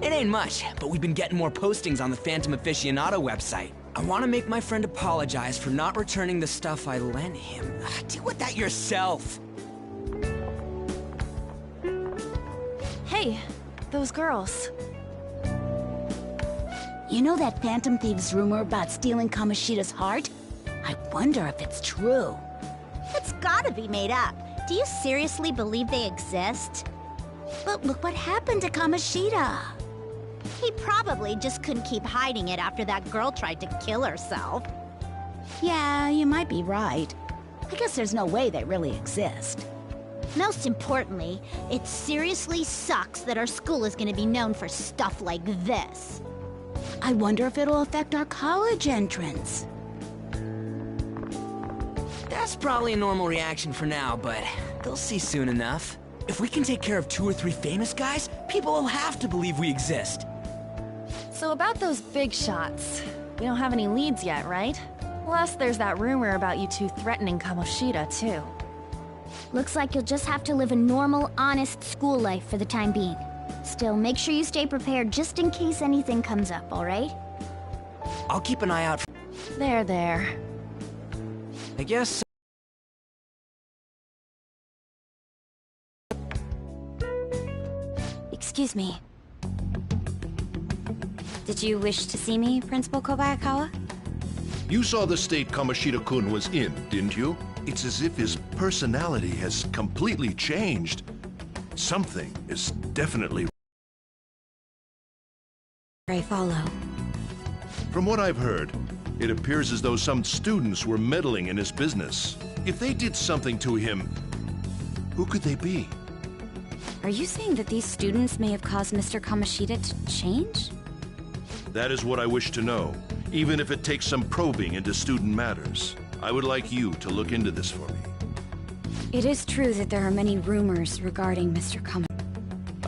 It ain't much, but we've been getting more postings on the Phantom Aficionado website. I want to make my friend apologize for not returning the stuff I lent him. Deal with that yourself. Hey, those girls. You know that Phantom Thieves rumor about stealing Kamoshida's heart? I wonder if it's true. It's gotta be made up. Do you seriously believe they exist? But look what happened to Kamoshida. He probably just couldn't keep hiding it after that girl tried to kill herself. Yeah, you might be right. I guess there's no way they really exist. Most importantly, it seriously sucks that our school is gonna be known for stuff like this. I wonder if it'll affect our college entrance. That's probably a normal reaction for now, but they'll see soon enough. If we can take care of 2 or 3 famous guys, people will have to believe we exist. So about those big shots, we don't have any leads yet, right? Plus, there's that rumor about you two threatening Kamoshida, too. Looks like you'll just have to live a normal, honest school life for the time being. Still, make sure you stay prepared just in case anything comes up, alright? I'll keep an eye out for... There. I guess... Excuse me. Did you wish to see me, Principal Kobayakawa? You saw the state Kamoshida-kun was in, didn't you? It's as if his personality has completely changed. Something is definitely... I follow. From what I've heard, it appears as though some students were meddling in his business. If they did something to him, who could they be? Are you saying that these students may have caused Mr. Kamoshida to change? That is what I wish to know, even if it takes some probing into student matters. I would like you to look into this for me. It is true that there are many rumors regarding Mr. Kamoshida.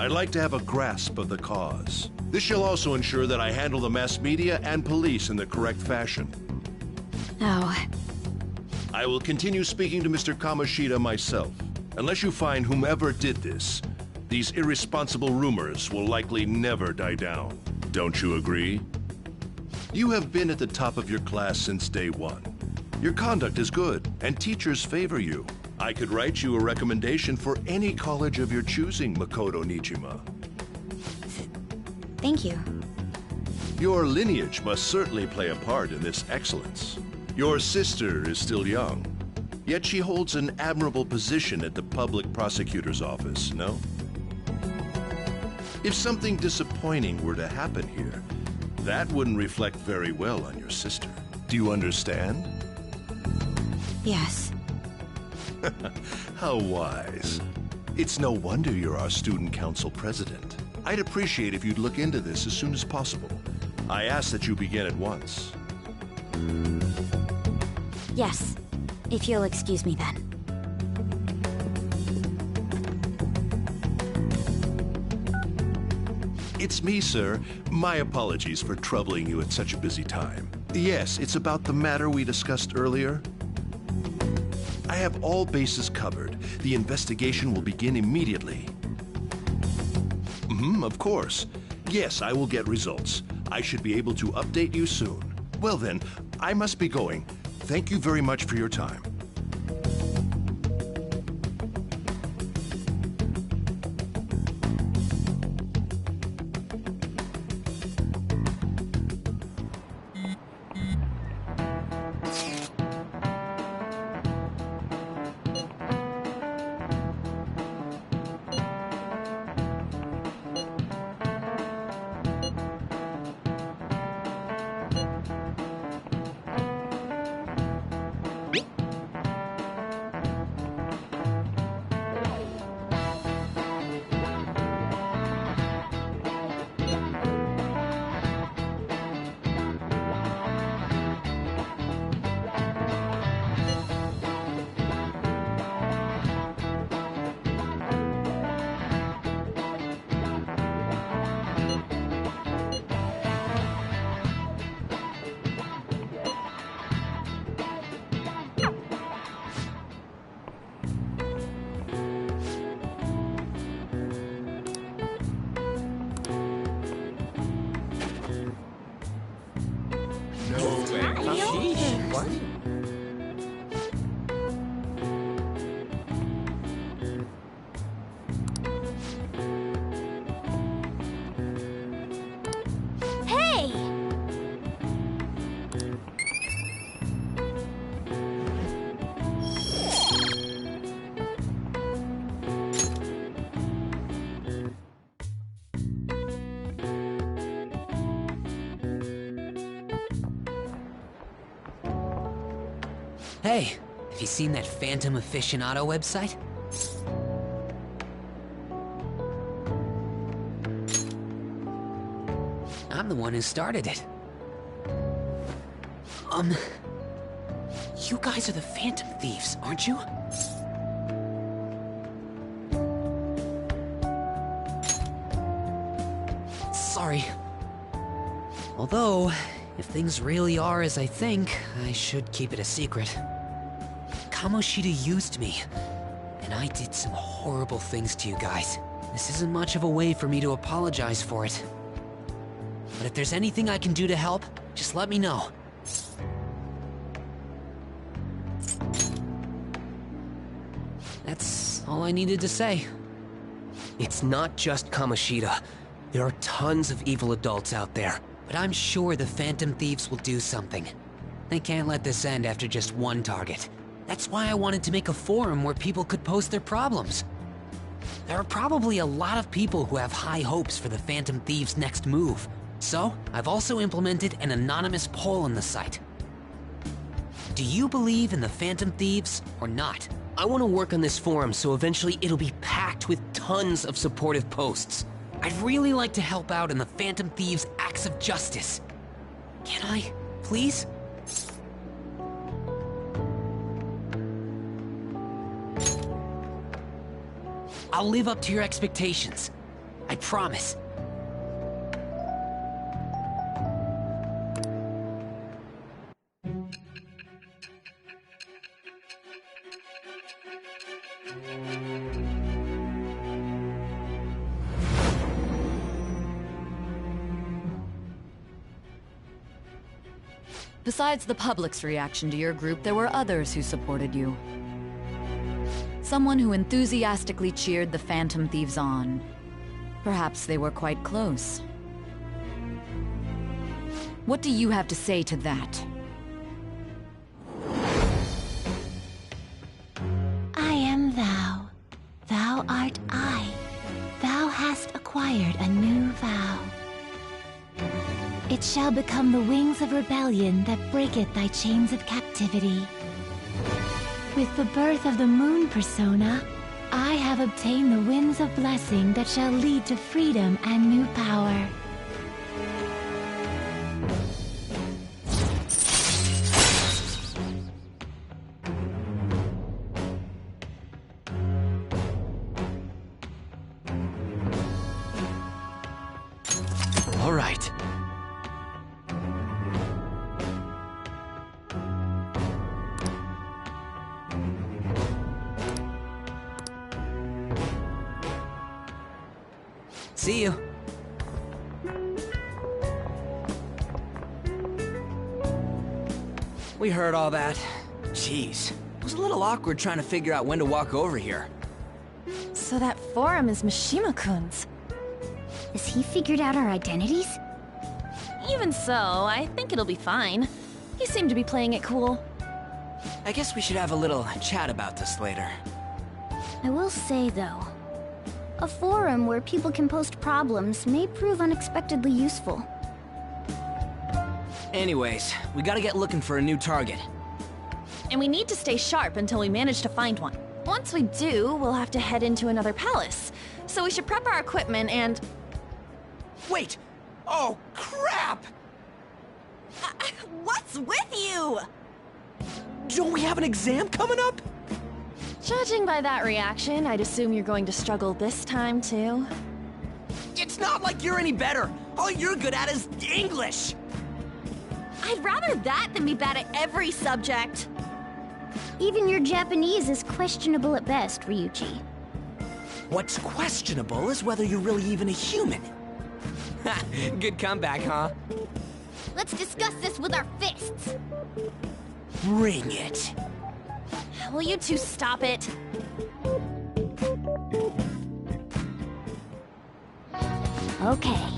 I'd like to have a grasp of the cause. This shall also ensure that I handle the mass media and police in the correct fashion. Oh. I will continue speaking to Mr. Kamoshida myself. Unless you find whomever did this, these irresponsible rumors will likely never die down. Don't you agree? You have been at the top of your class since day one. Your conduct is good, and teachers favor you. I could write you a recommendation for any college of your choosing, Makoto Nijima. Thank you. Your lineage must certainly play a part in this excellence. Your sister is still young, yet she holds an admirable position at the public prosecutor's office, no? If something disappointing were to happen here, that wouldn't reflect very well on your sister. Do you understand? Yes. How wise. It's no wonder you're our student council president. I'd appreciate if you'd look into this as soon as possible. I ask that you begin at once. Yes. If you'll excuse me then. It's me, sir. My apologies for troubling you at such a busy time. Yes, it's about the matter we discussed earlier. I have all bases covered. The investigation will begin immediately. Of course. Yes, I will get results. I should be able to update you soon. Well then, I must be going. Thank you very much for your time. Hey, have you seen that Phantom Aficionado website? I'm the one who started it. You guys are the Phantom Thieves, aren't you? Sorry. Although, if things really are as I think, I should keep it a secret. Kamoshida used me, and I did some horrible things to you guys. This isn't much of a way for me to apologize for it. But if there's anything I can do to help, just let me know. That's all I needed to say. It's not just Kamoshida. There are tons of evil adults out there. But I'm sure the Phantom Thieves will do something. They can't let this end after just one target. That's why I wanted to make a forum where people could post their problems. There are probably a lot of people who have high hopes for the Phantom Thieves' next move. So, I've also implemented an anonymous poll on the site. Do you believe in the Phantom Thieves or not? I want to work on this forum so eventually it'll be packed with tons of supportive posts. I'd really like to help out in the Phantom Thieves' acts of justice. Can I, please? I'll live up to your expectations. I promise. Besides the public's reaction to your group, there were others who supported you. Someone who enthusiastically cheered the Phantom Thieves on. Perhaps they were quite close. What do you have to say to that? I am thou. Thou art I. Thou hast acquired a new vow. It shall become the wings of rebellion that breaketh thy chains of captivity. With the birth of the moon persona, I have obtained the winds of blessing that shall lead to freedom and new power. All right. See you. We heard all that. Jeez, it was a little awkward trying to figure out when to walk over here. So that forum is Mishima-kun's. Has he figured out our identities? Even so, I think it'll be fine. He seemed to be playing it cool. I guess we should have a little chat about this later. I will say, though, a forum where people can post problems may prove unexpectedly useful. Anyways, we gotta get looking for a new target. And we need to stay sharp until we manage to find one. Once we do, we'll have to head into another palace. So we should prep our equipment and... Wait! Oh, crap! What's with you? Don't we have an exam coming up? Judging by that reaction, I'd assume you're going to struggle this time, too. It's not like you're any better! All you're good at is English! I'd rather that than be bad at every subject. Even your Japanese is questionable at best, Ryuji. What's questionable is whether you're really even a human. Good comeback, huh? Let's discuss this with our fists. Bring it. Will you two stop it? Okay.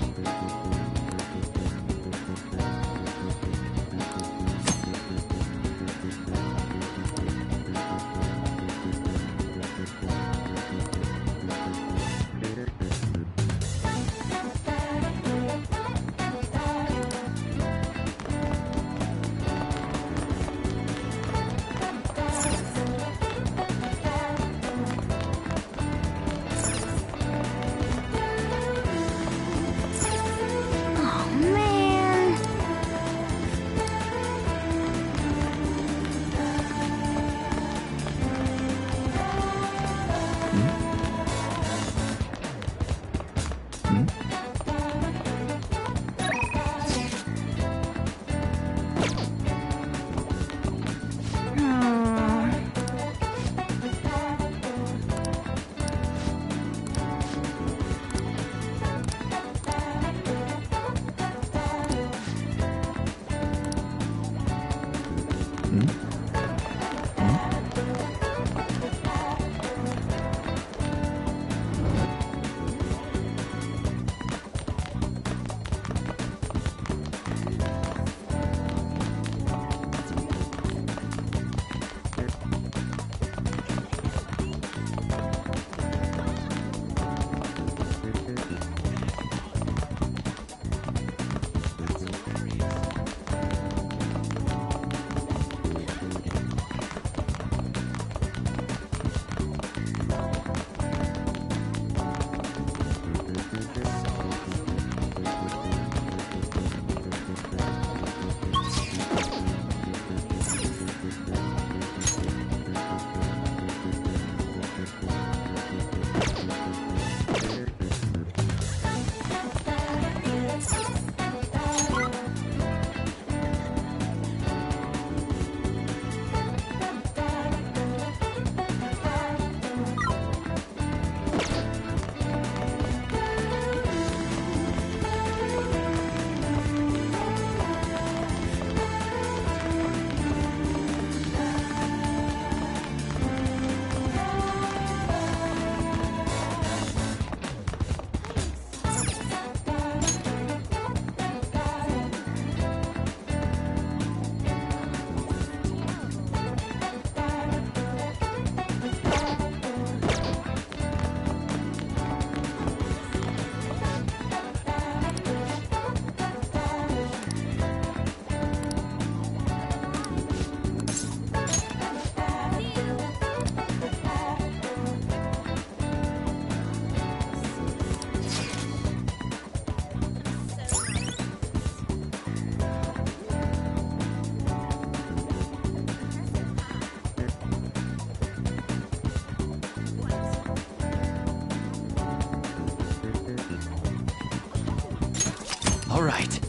right.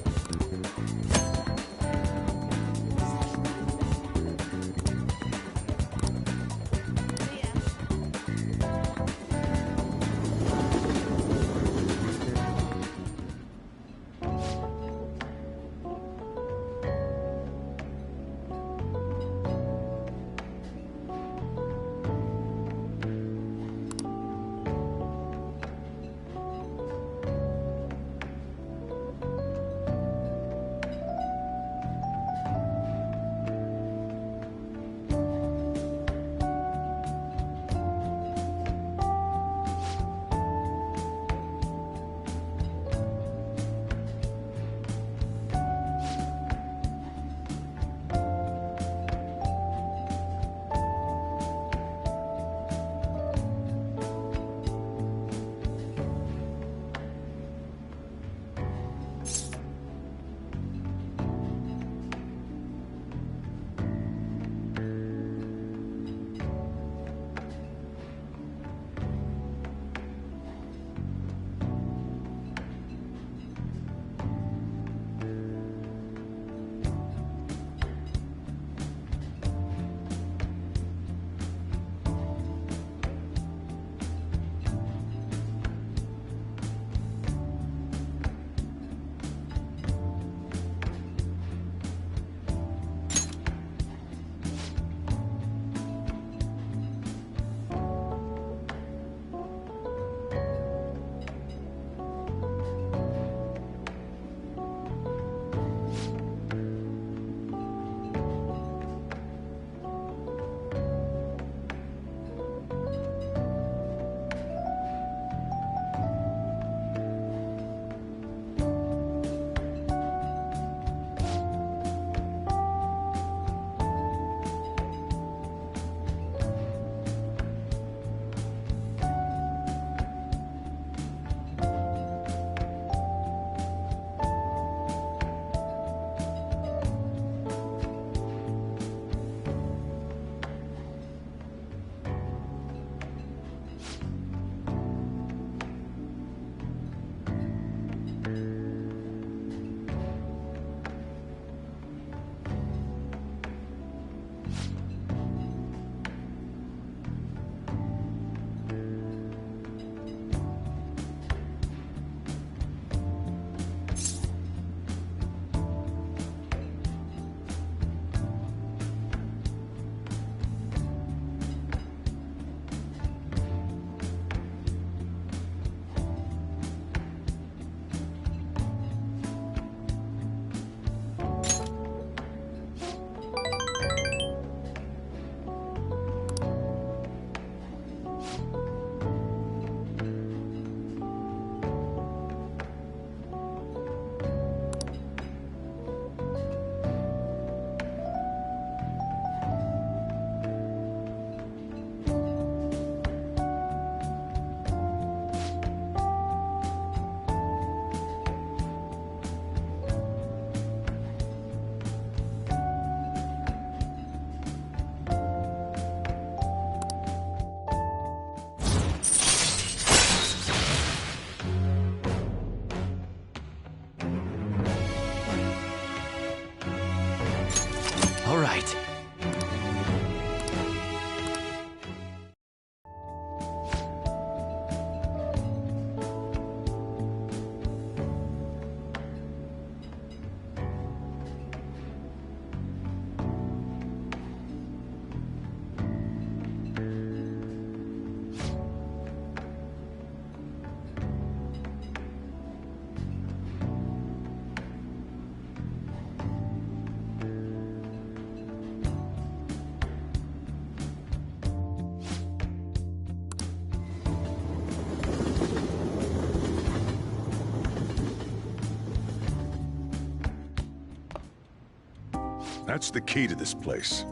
That's the key to this place.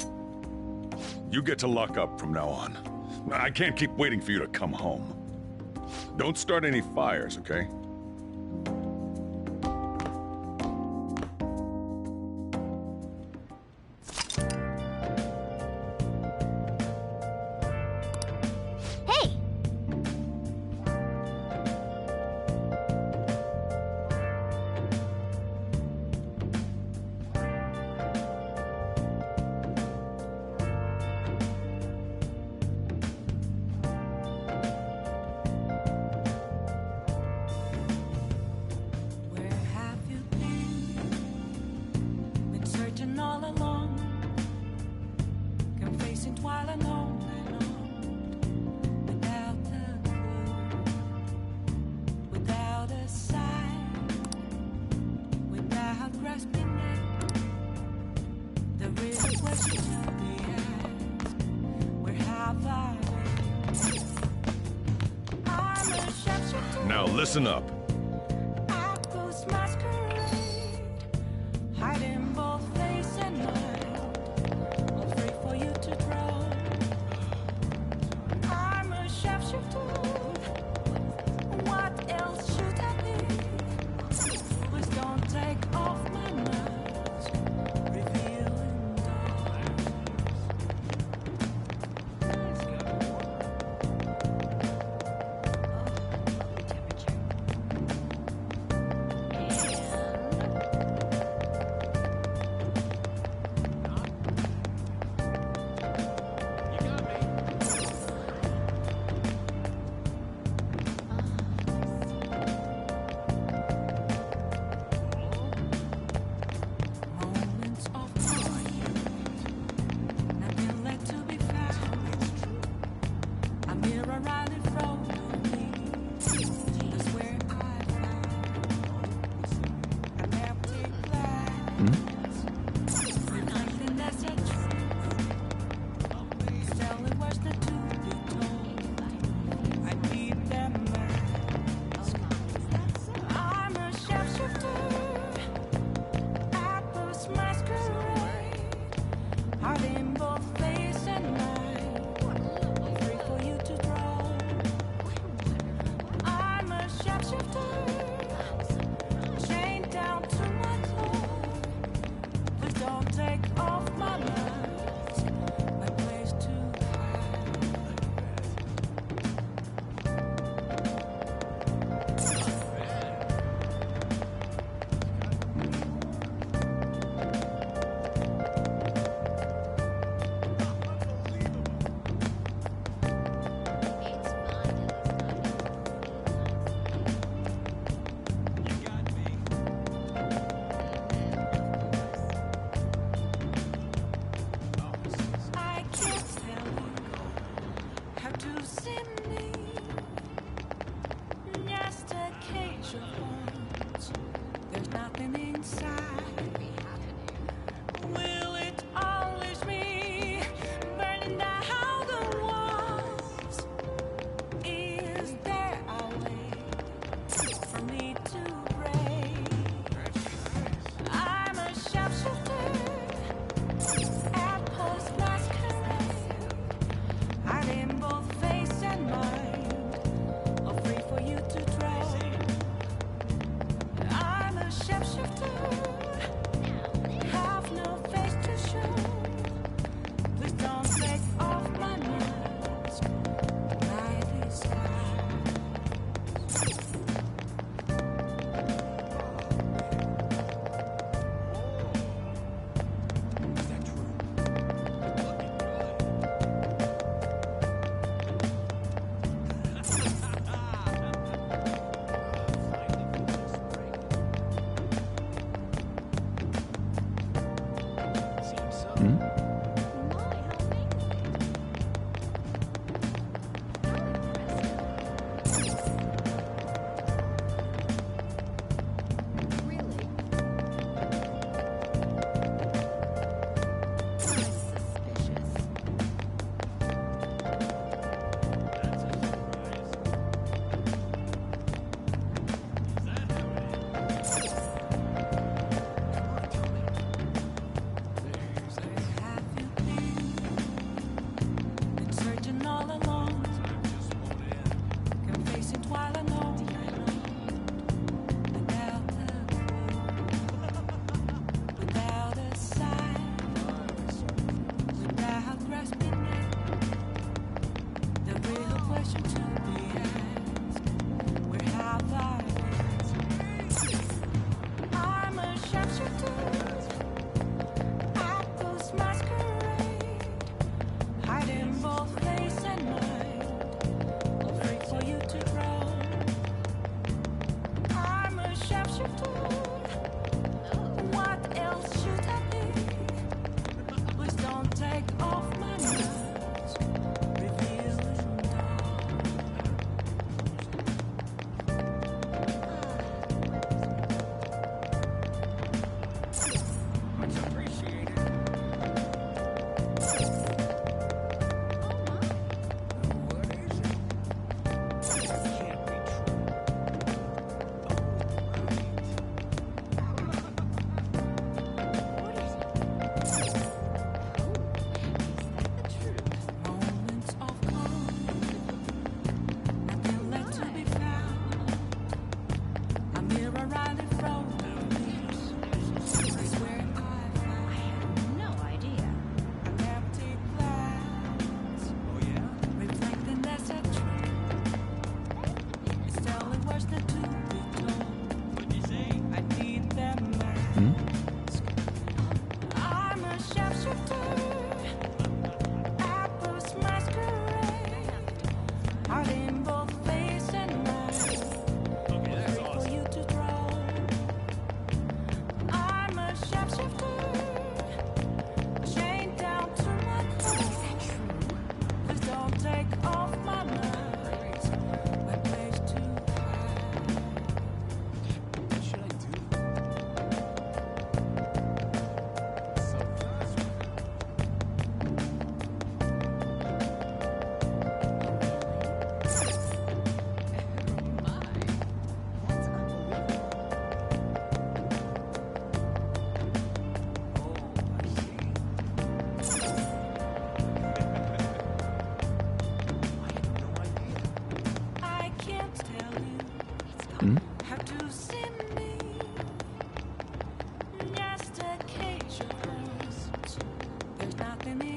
You get to lock up from now on. I can't keep waiting for you to come home. Don't start any fires, okay? Hey! Now listen up.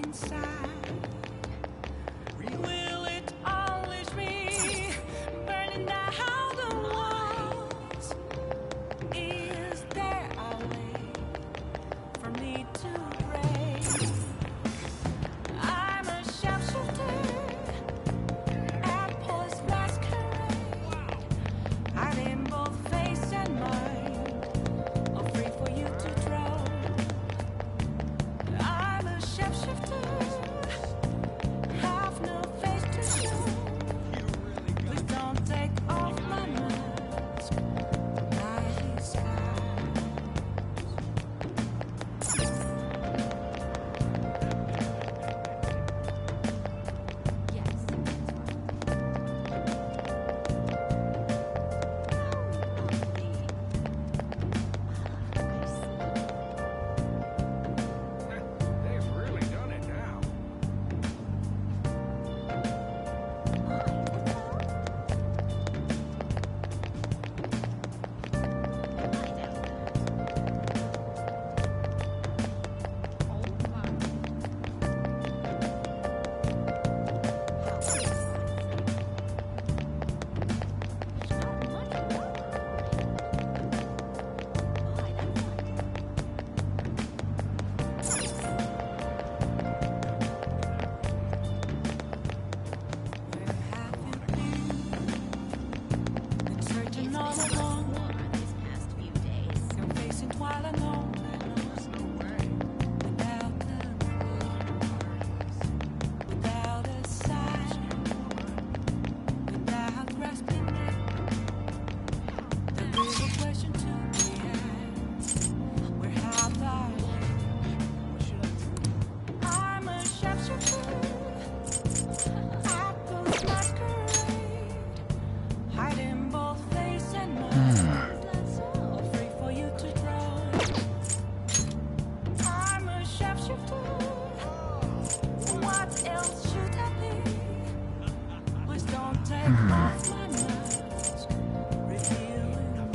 inside? Will it unleash me, burning down the walls? Is there a way for me to break? I'm a sharpshooter at Police Masquerade, hiding both face and mind, all free for you to draw. I'm a shapeshifter, have no face to show. Please don't take off my mask, my disguise. They've really done it now. Searching all along these past few days, you're facing twilight alone. Without the without a sign, without grasping it, the real question to be asked: where have I been? I'm a sharpshooter at Police Masquerade, hiding both face and mind, all free for you to draw. I'm a sharpshooter. What else should I be? Please don't take off my mask, revealing dawn.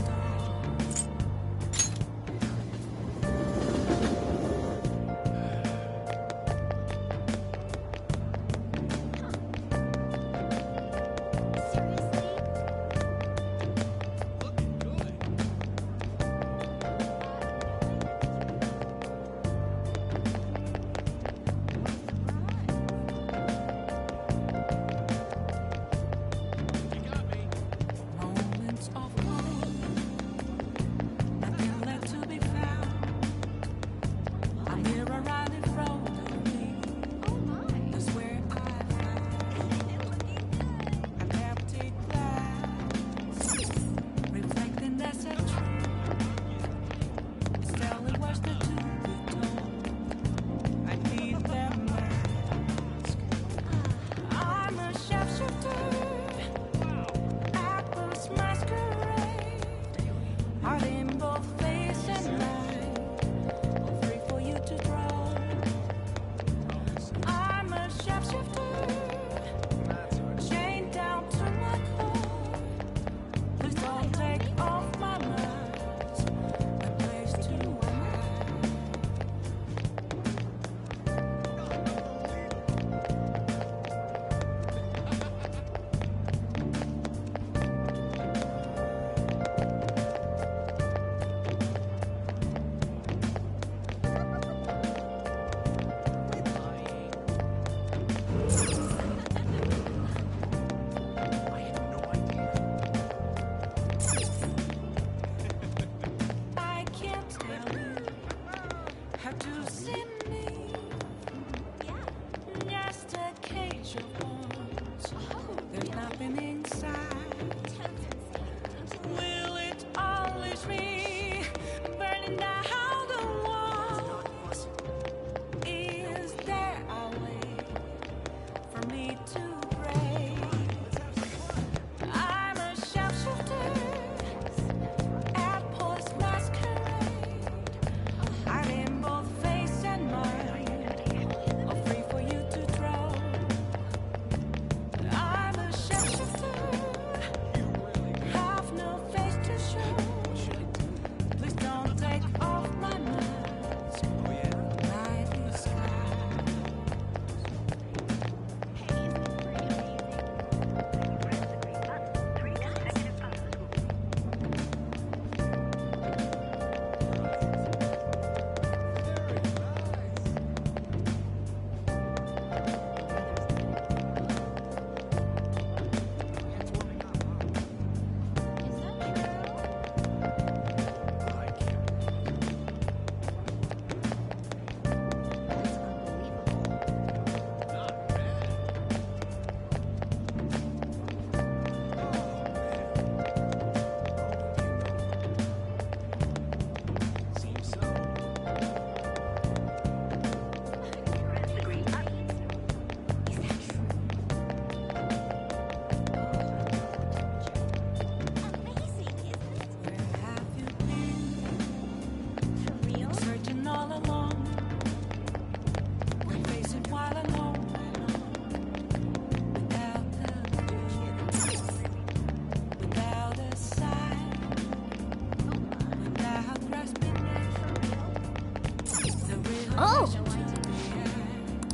Moments of calm, nothing left to be found. A mirror right in front of me. That's where I found an empty glass, reflecting that's a truth. It's telling what's the to be told. I need that mask. I'm a sharpshooter at Police Masquerade, hiding both face and mind, all free for you to draw. I'm a sharpshooter, chained down to my core. Please don't take off my mask, a place to hide. I can't tell you how to see me. Just a cage of bones. There's nothing inside. Will it unleash me, burning down the walls? Is there a way for me to break? I'm a sharpshooter at Police Masquerade, hiding both face and mind,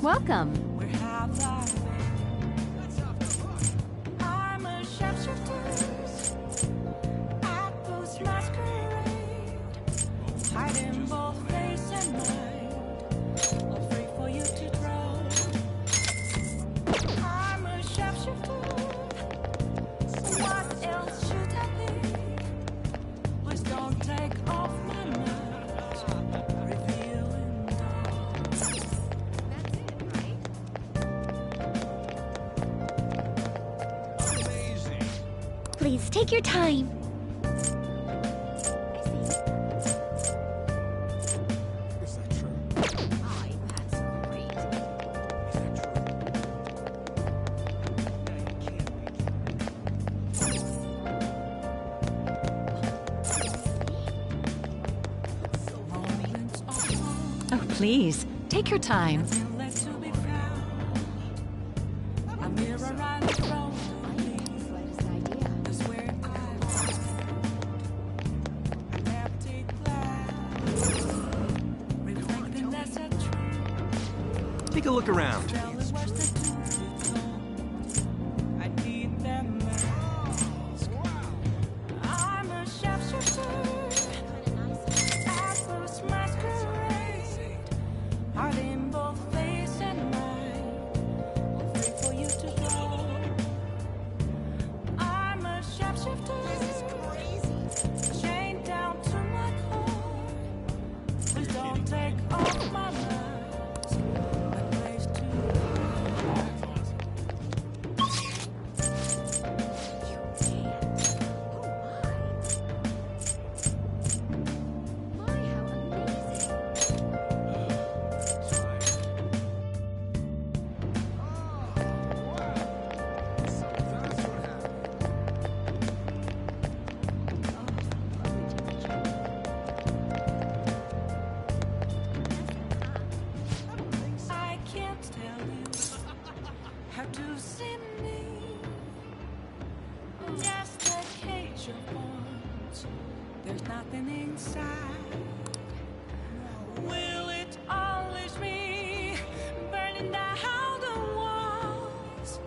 Welcome. I'm a shapeshifter at Boost Masquerade, hiding both face and mind, all free for you to draw. I'm a shapeshifter. What else should I be? Please don't take off my mask, revealing dawn. Please take your time. Oh, please, take your time. A mirror right in front of me. That's where I was. An empty glass, reflecting that's a truth. Take a look around. Tell us what's the truth. I need them mask. I'm a shapeshifter. At Boost Masquerade, hiding both face and mind, all free for you to go. I'm a shapeshifter. This is crazy. Chained down to my core. Please don't take off my mask. A place to I can't tell you how to see me. Just a cage of bones. There's nothing inside. Will it always be burning down the walls?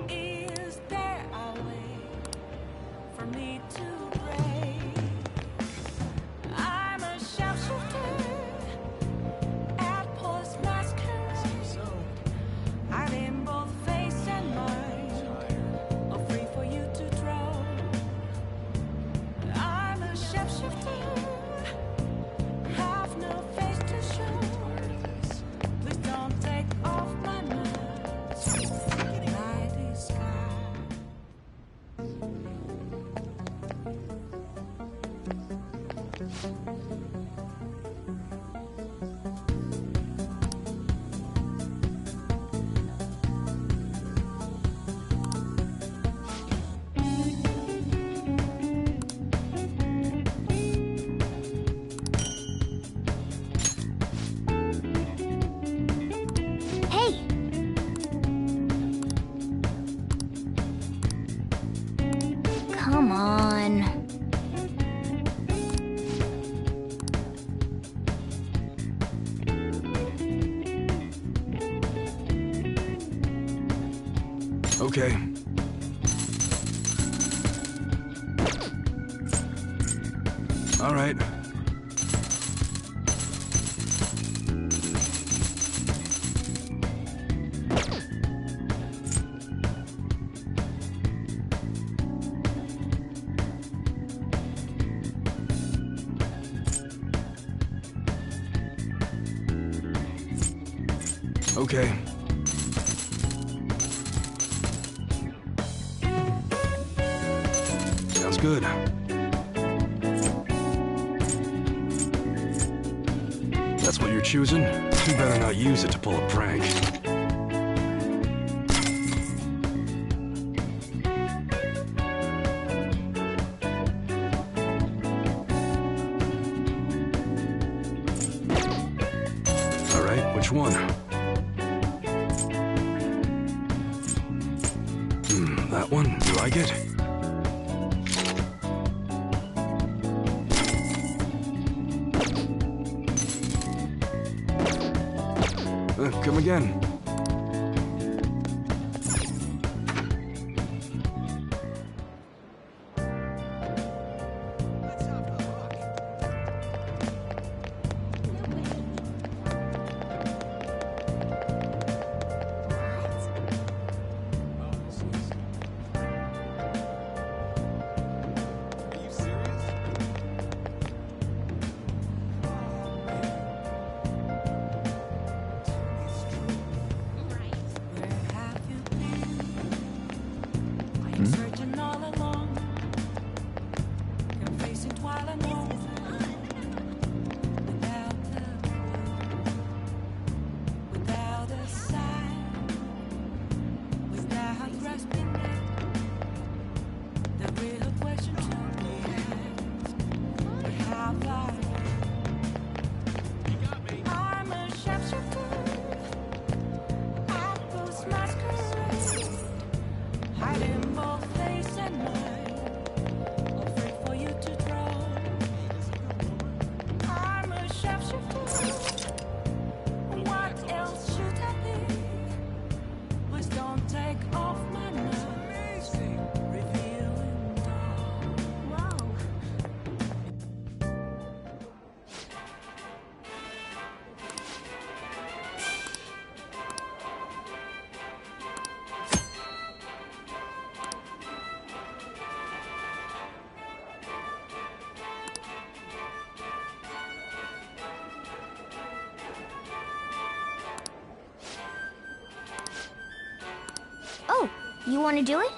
Is there a way for me to break? I'm a shapeshifter at Post Masquerade, hiding both face and mind, all free for you to draw. I'm a shapeshifter, have no face to show. Please don't take off my mask. Night is sky. Hey! Come on. Okay. All right. Okay. Sounds good. That's what you're choosing? You better not use it to pull a prank. All right, which one? That one? You like it? Come again. Searching all along, can face it while I know without a sign, without grasping it. The real question to be asked: have I'm a sharpshooter at those masquerades. Hiding both face and mind, afraid for you to draw. I'm a sharpshooter. What else should I be? Please don't take off my mask. Revealing all. Whoa. Oh, you want to do it?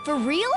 For real?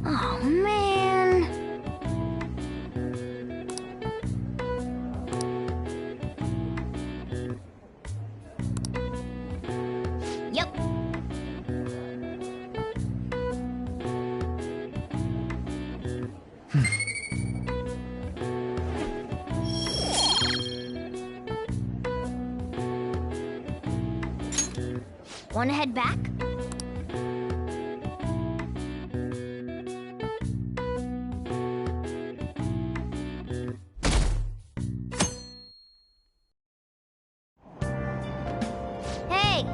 Oh, man. Yep. Want to head back? Hey!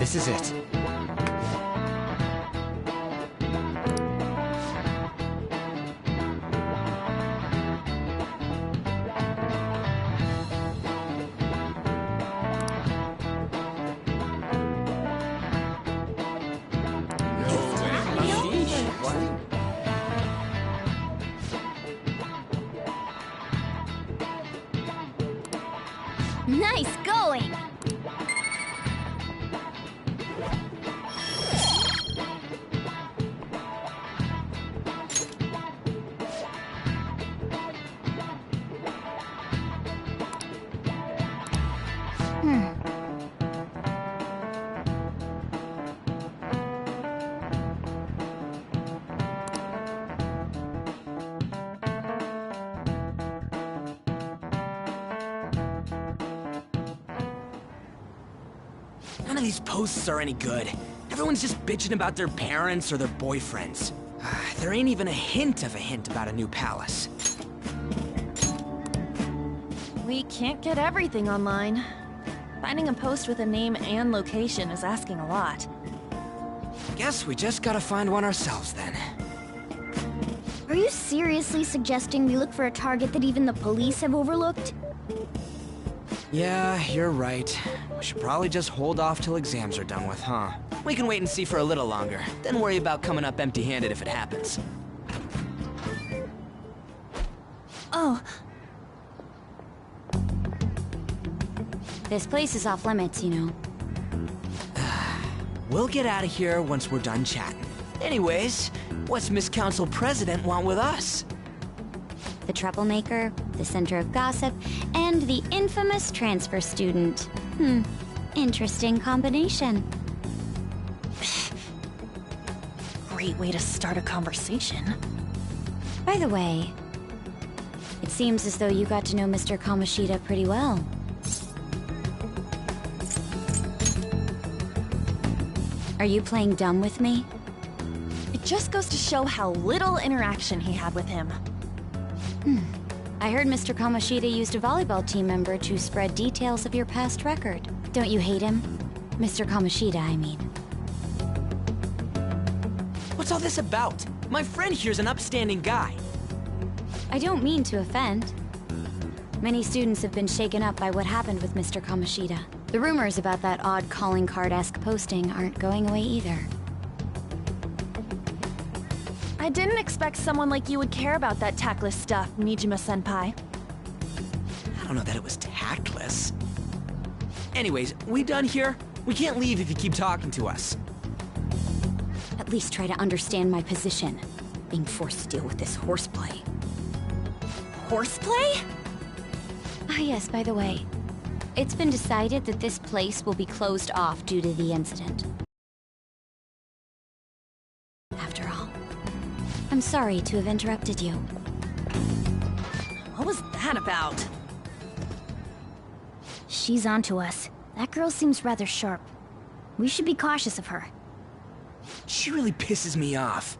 This is it. Nice going! None of these posts are any good. Everyone's just bitching about their parents or their boyfriends. There ain't even a hint about a new palace. We can't get everything online. Finding a post with a name and location is asking a lot. Guess we just gotta find one ourselves then. Are you seriously suggesting we look for a target that even the police have overlooked? Yeah, you're right. We should probably just hold off till exams are done with, huh? We can wait and see for a little longer, then worry about coming up empty-handed if it happens. Oh. This place is off limits, you know. We'll get out of here once we're done chatting. Anyways, what's Miss Council President want with us? The troublemaker, the center of gossip, and the infamous transfer student. Interesting combination. Great way to start a conversation. By the way, it seems as though you got to know Mr. Kamoshida pretty well. Are you playing dumb with me? It just goes to show how little interaction he had with him. I heard Mr. Kamoshida used a volleyball team member to spread details of your past record. Don't you hate him? Mr. Kamoshida, I mean. What's all this about? My friend here's an upstanding guy. I don't mean to offend. Many students have been shaken up by what happened with Mr. Kamoshida. The rumors about that odd calling card-esque posting aren't going away either. I didn't expect someone like you would care about that tactless stuff, Nijima-senpai. I don't know that it was tactless. Anyways, we done here? We can't leave if you keep talking to us. At least try to understand my position. Being forced to deal with this horseplay. Horseplay? Ah yes, by the way. It's been decided that this place will be closed off due to the incident. After all, I'm sorry to have interrupted you. What was that about? She's onto us. That girl seems rather sharp. We should be cautious of her. She really pisses me off.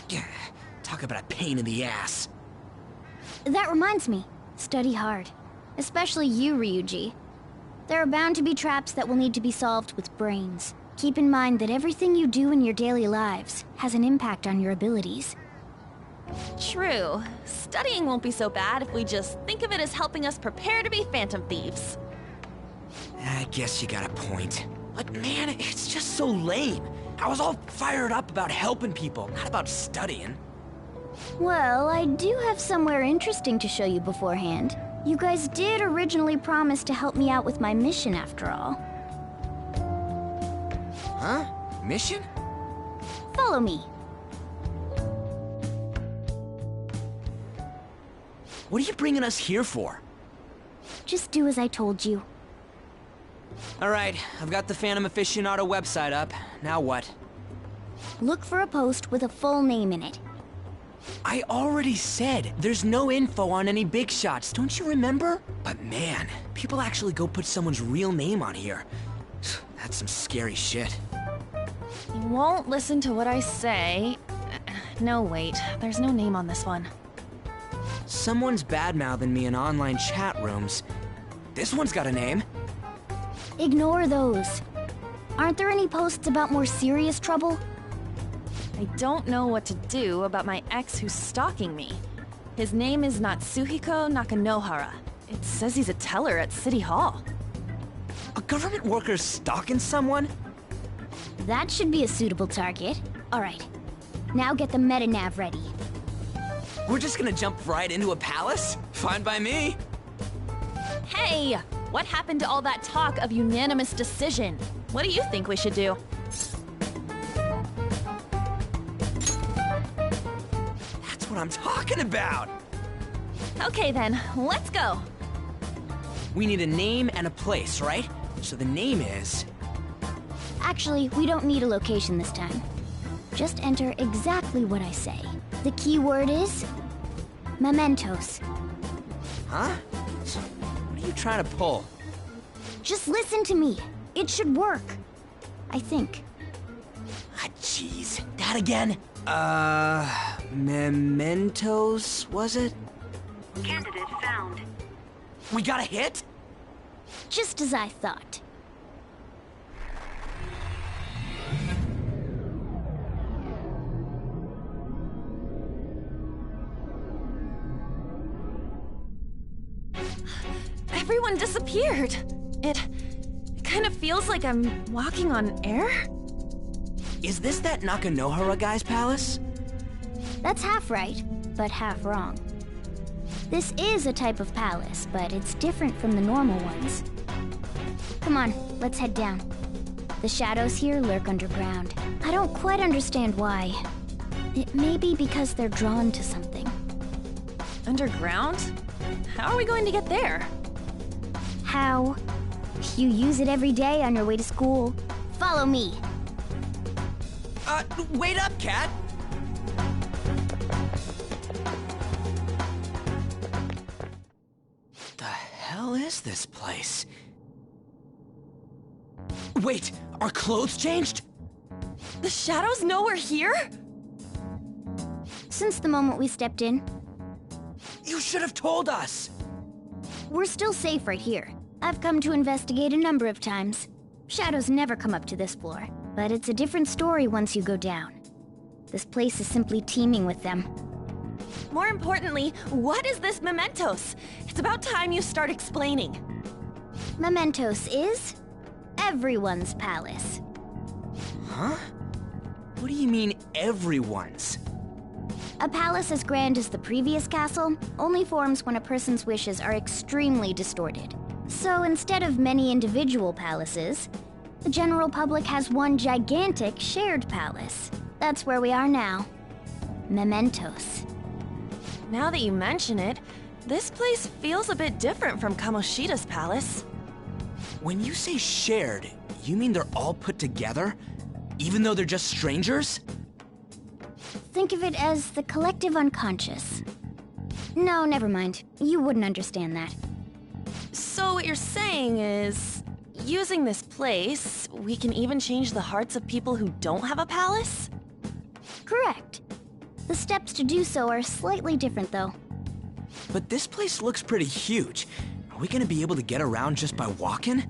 Yeah, talk about a pain in the ass. That reminds me. Study hard. Especially you, Ryuji. There are bound to be traps that will need to be solved with brains. Keep in mind that everything you do in your daily lives has an impact on your abilities. True. Studying won't be so bad if we just think of it as helping us prepare to be phantom thieves. I guess you got a point. But man, it's just so lame. I was all fired up about helping people, not about studying. Well, I do have somewhere interesting to show you beforehand. You guys did originally promise to help me out with my mission after all. Huh? Mission? Follow me. What are you bringing us here for? Just do as I told you. Alright, I've got the Phantom Aficionado website up. Now what? Look for a post with a full name in it. I already said there's no info on any big shots, don't you remember? But man, people actually go put someone's real name on here. That's some scary shit. You won't listen to what I say. No, wait. There's no name on this one. Someone's bad-mouthing me in online chat rooms. This one's got a name. Ignore those. Aren't there any posts about more serious trouble? I don't know what to do about my ex who's stalking me. His name is Natsuhiko Nakanohara. It says he's a teller at City Hall. A government worker stalking someone? That should be a suitable target. Alright, now get the metanav ready. We're just gonna jump right into a palace? Fine by me. Hey! What happened to all that talk of unanimous decision? What do you think we should do? That's what I'm talking about! Okay then, let's go! We need a name and a place, right? So the name is... Actually, we don't need a location this time. Just enter exactly what I say. The key word is... mementos. Huh? What are you trying to pull? Just listen to me. It should work. I think. Ah, jeez. That again? Mementos, was it? Candidate found. We got a hit? Just as I thought. Everyone disappeared. It kind of feels like I'm walking on air. Is this that Nakanohara guy's palace? That's half right, but half wrong. This is a type of palace, but it's different from the normal ones. Come on, let's head down. The shadows here lurk underground. I don't quite understand why. It may be because they're drawn to something. Underground? How are we going to get there? How? You use it every day on your way to school. Follow me. Wait up, Cat! The hell is this place? Wait, our clothes changed? The shadows know we're here? Since the moment we stepped in. You should have told us! We're still safe right here. I've come to investigate a number of times. Shadows never come up to this floor, but it's a different story once you go down. This place is simply teeming with them. More importantly, what is this mementos? It's about time you start explaining. Mementos is everyone's palace. Huh? What do you mean, everyone's? A palace as grand as the previous castle only forms when a person's wishes are extremely distorted. So instead of many individual palaces, the general public has one gigantic shared palace. That's where we are now. Mementos. Now that you mention it, this place feels a bit different from Kamoshida's palace. When you say shared, you mean they're all put together? Even though they're just strangers? Think of it as the collective unconscious. No, never mind. You wouldn't understand that. So what you're saying is, using this place, we can even change the hearts of people who don't have a palace? Correct. The steps to do so are slightly different, though. But this place looks pretty huge. Are we gonna be able to get around just by walking?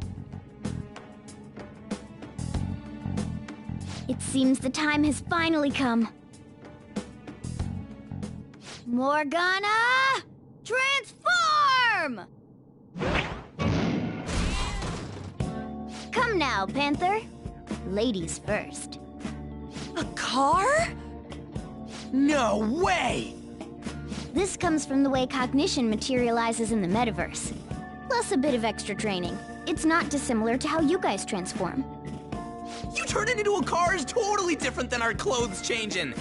It seems the time has finally come. Morgana! Transform! Come now, Panther. Ladies first. A car? No way! This comes from the way cognition materializes in the metaverse. Plus a bit of extra training. It's not dissimilar to how you guys transform. You turning into a car is totally different than our clothes changing!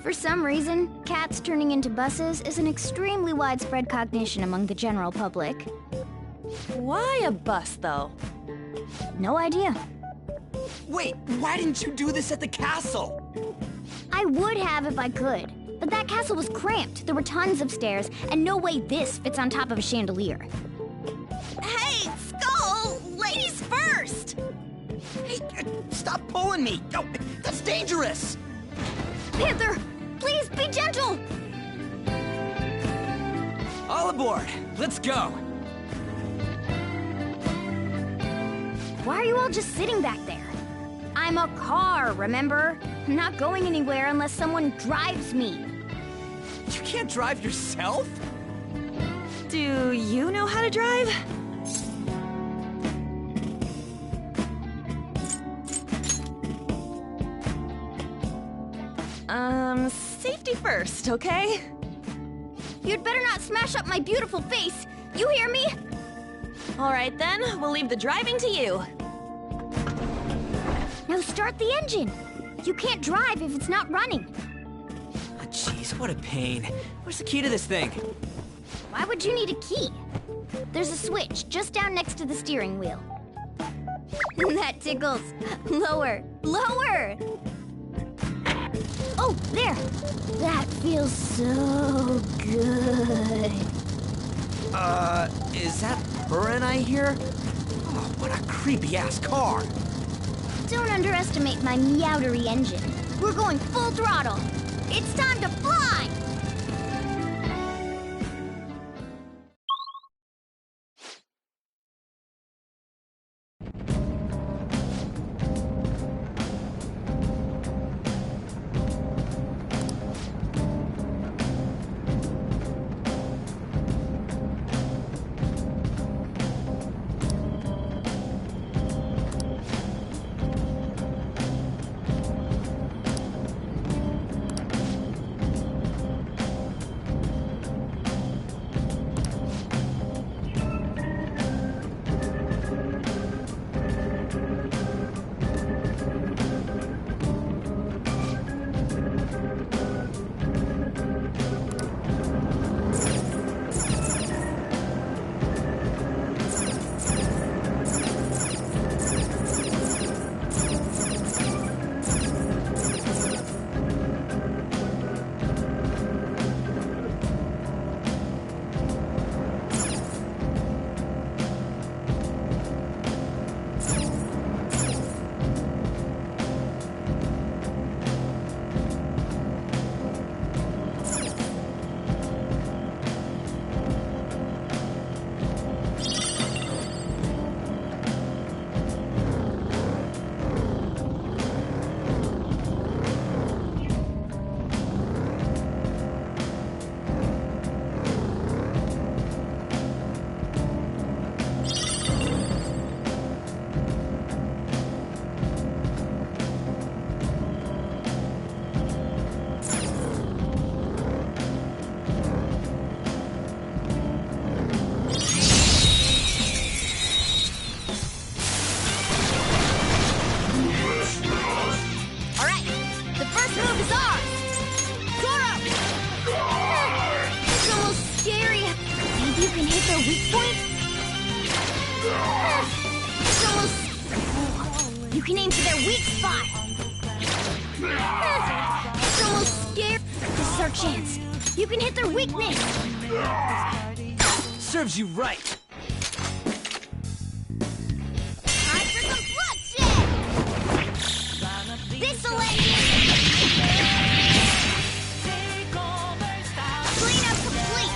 For some reason, cats turning into buses is an extremely widespread cognition among the general public. Why a bus, though? No idea. Wait, why didn't you do this at the castle? I would have if I could, but that castle was cramped. There were tons of stairs, and no way this fits on top of a chandelier. Hey, Skull! Ladies first! Hey, stop pulling me! Oh, that's dangerous! Panther, please be gentle! aboard! Let's go! Why are you all just sitting back there? I'm a car, remember? I'm not going anywhere unless someone drives me. You can't drive yourself? Do you know how to drive? Safety first, okay? You'd better not smash up my beautiful face. You hear me? All right then, we'll leave the driving to you. Now start the engine. You can't drive if it's not running. Oh, jeez, what a pain. Where's the key to this thing? Why would you need a key? There's a switch just down next to the steering wheel. That tickles. Lower. Lower! Oh, there! That feels so good. Is that Burin I hear? Oh, what a creepy-ass car. Don't underestimate my meowdery engine. We're going full throttle. It's time to fly! You can aim for their weak spot. It's almost scared. This is our chance. You can hit their weakness. Serves you right. Time for some bloodshed. This'll end it. Cleanup complete.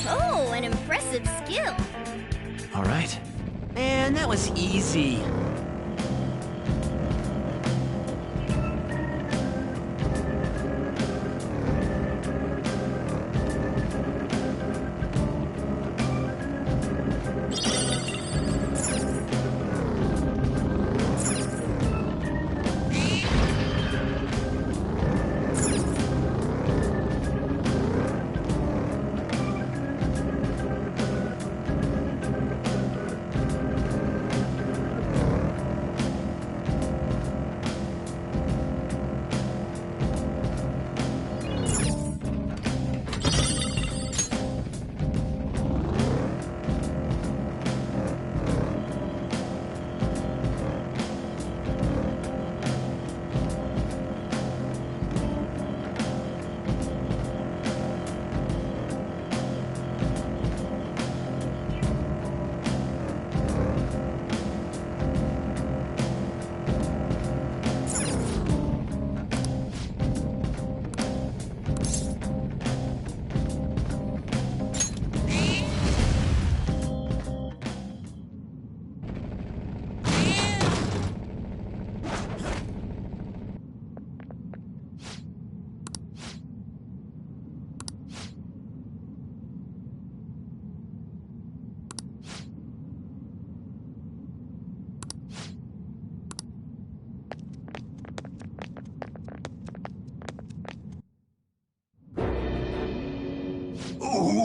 Oh, an impressive skill. All right. Man, that was easy.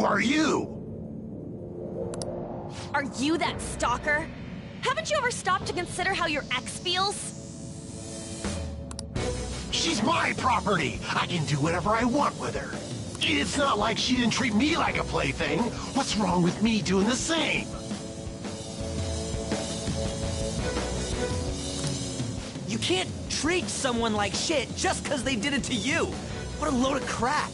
are you? Are you that stalker? Haven't you ever stopped to consider how your ex feels? She's my property. I can do whatever I want with her. It's not like she didn't treat me like a plaything. What's wrong with me doing the same? You can't treat someone like shit just because they did it to you. What a load of crap.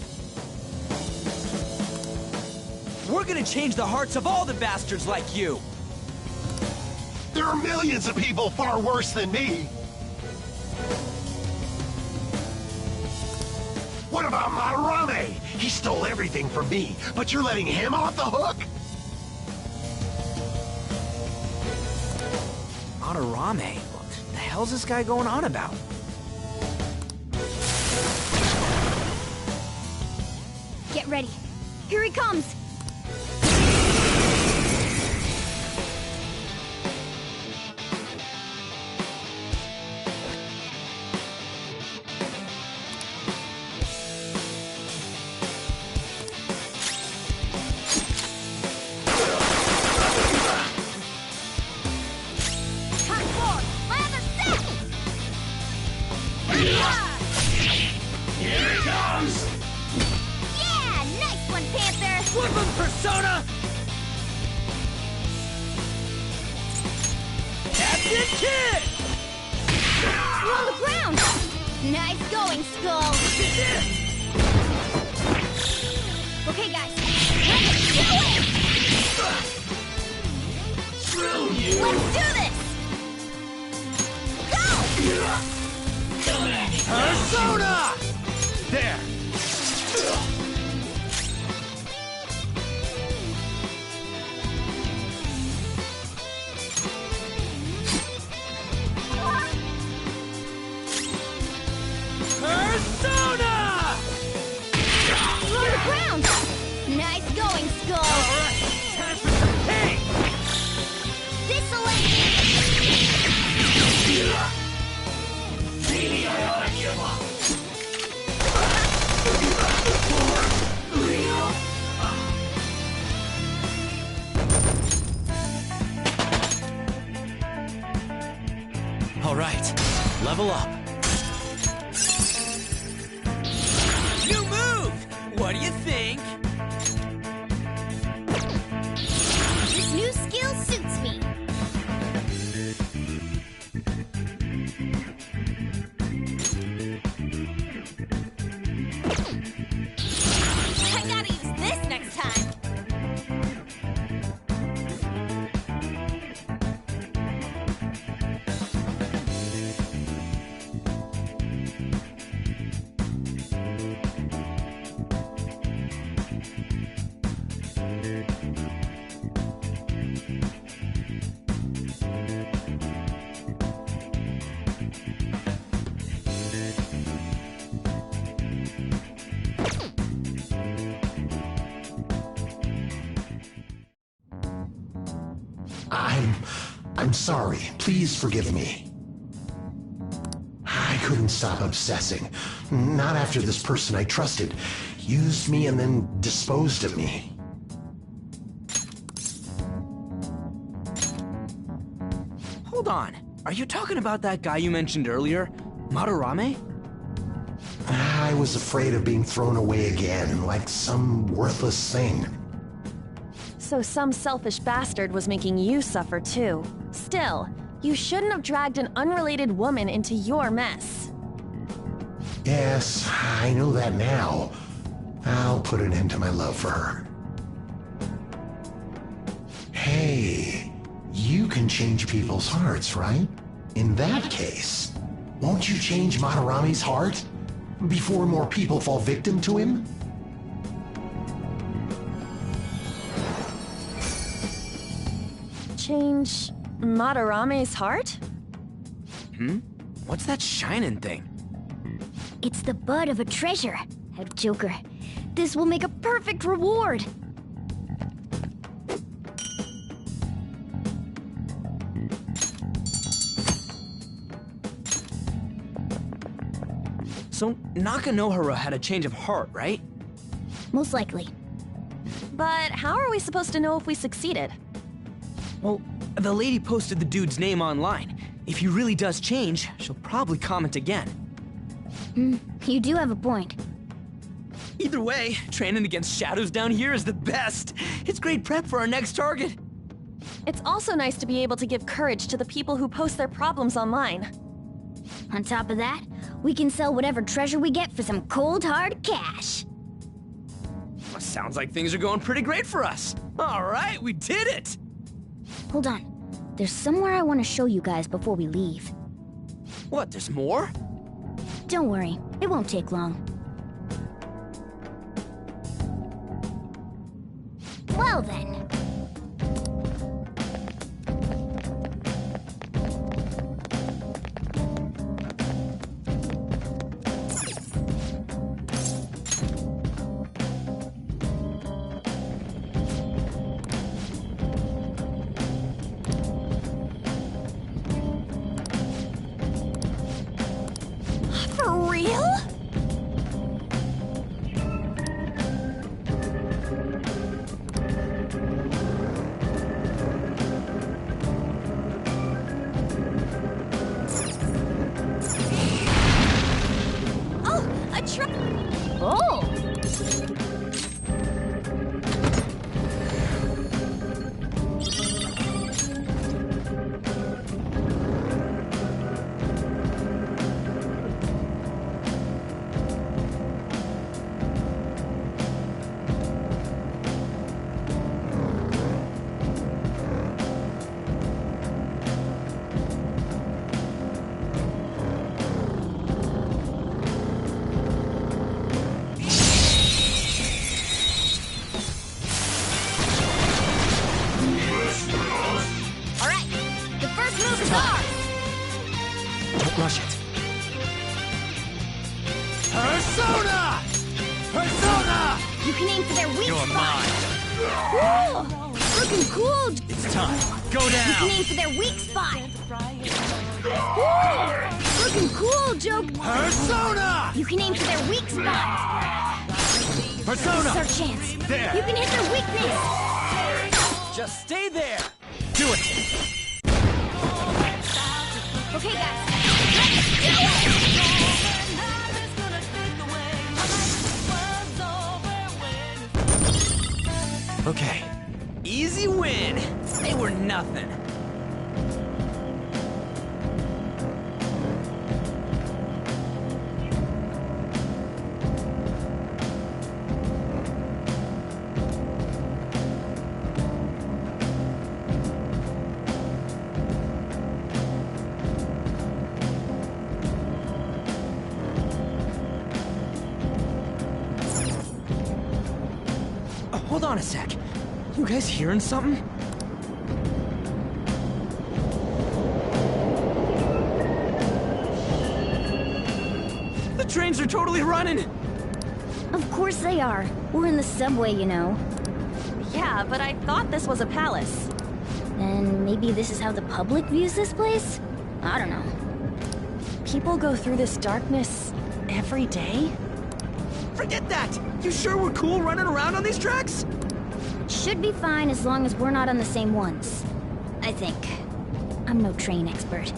We're gonna change the hearts of all the bastards like you. There are millions of people far worse than me. What about Madarame? He stole everything from me, but you're letting him off the hook? Madarame? What the hell's this guy going on about? Get ready. Here he comes. Persona! Captain Kid! You're on the ground! Nice going, Skull! Okay, guys, let's do it! Screw you! Let's do this! Go! Persona! There! Persona! You're on the ground! Nice going, Skull! Alright, time for some pain! This'll end! Maybe I ought to give up. Alright, level up. New move! What do you think? This new skill suits me. I gotta use this next time. I'm sorry. Please forgive me. I couldn't stop obsessing. Not after this person I trusted used me and then disposed of me. Hold on. Are you talking about that guy you mentioned earlier? Madarame? I was afraid of being thrown away again, like some worthless thing. So some selfish bastard was making you suffer too. Still, you shouldn't have dragged an unrelated woman into your mess. Yes, I know that now. I'll put an end to my love for her. Hey, you can change people's hearts, right? In that case, won't you change Madarame's heart before more people fall victim to him? Change Madarame's heart? What's that shining thing? It's the bud of a treasure, Head Joker. This will make a perfect reward. So Nakanohara had a change of heart, right? Most likely. But how are we supposed to know if we succeeded? Well, the lady posted the dude's name online. If he really does change, she'll probably comment again. You do have a point. Either way, training against shadows down here is the best. It's great prep for our next target. It's also nice to be able to give courage to the people who post their problems online. On top of that, we can sell whatever treasure we get for some cold hard cash. Well, sounds like things are going pretty great for us. All right, we did it! Hold on. There's somewhere I want to show you guys before we leave. What, there's more? Don't worry, it won't take long. Well then. For real? Oh, a truck! Oh! Alright, the first move is ours! Don't rush it. Persona! Persona! You can aim for their weak You're spot! mine. Whoa! Looking cool! It's time. Go You can down. aim for their weak spot! Whoa! Looking cool, Joke! Persona! You can aim for their weak spot! Persona! This is our chance! There. You can hit their weakness! Just stay there. Do it. Okay, guys, let's do it! Okay. Easy win. They were nothing. Hold on a sec. You guys hearing something? The trains are totally running! Of course they are. We're in the subway, you know. Yeah, but I thought this was a palace. Then maybe this is how the public views this place? I don't know. People go through this darkness every day? Forget that! You sure we're cool running around on these tracks? Should be fine as long as we're not on the same ones. I think. I'm no train expert.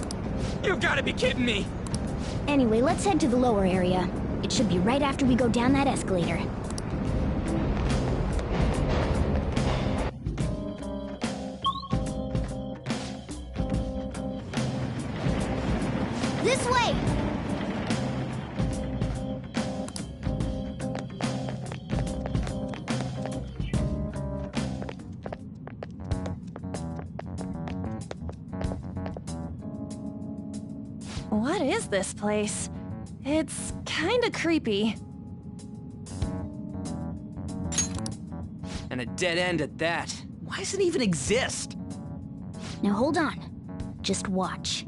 You've gotta be kidding me! Anyway, let's head to the lower area. It should be right after we go down that escalator. This way! What is this place? It's kinda creepy. And a dead end at that. Why does it even exist? Now hold on. Just watch.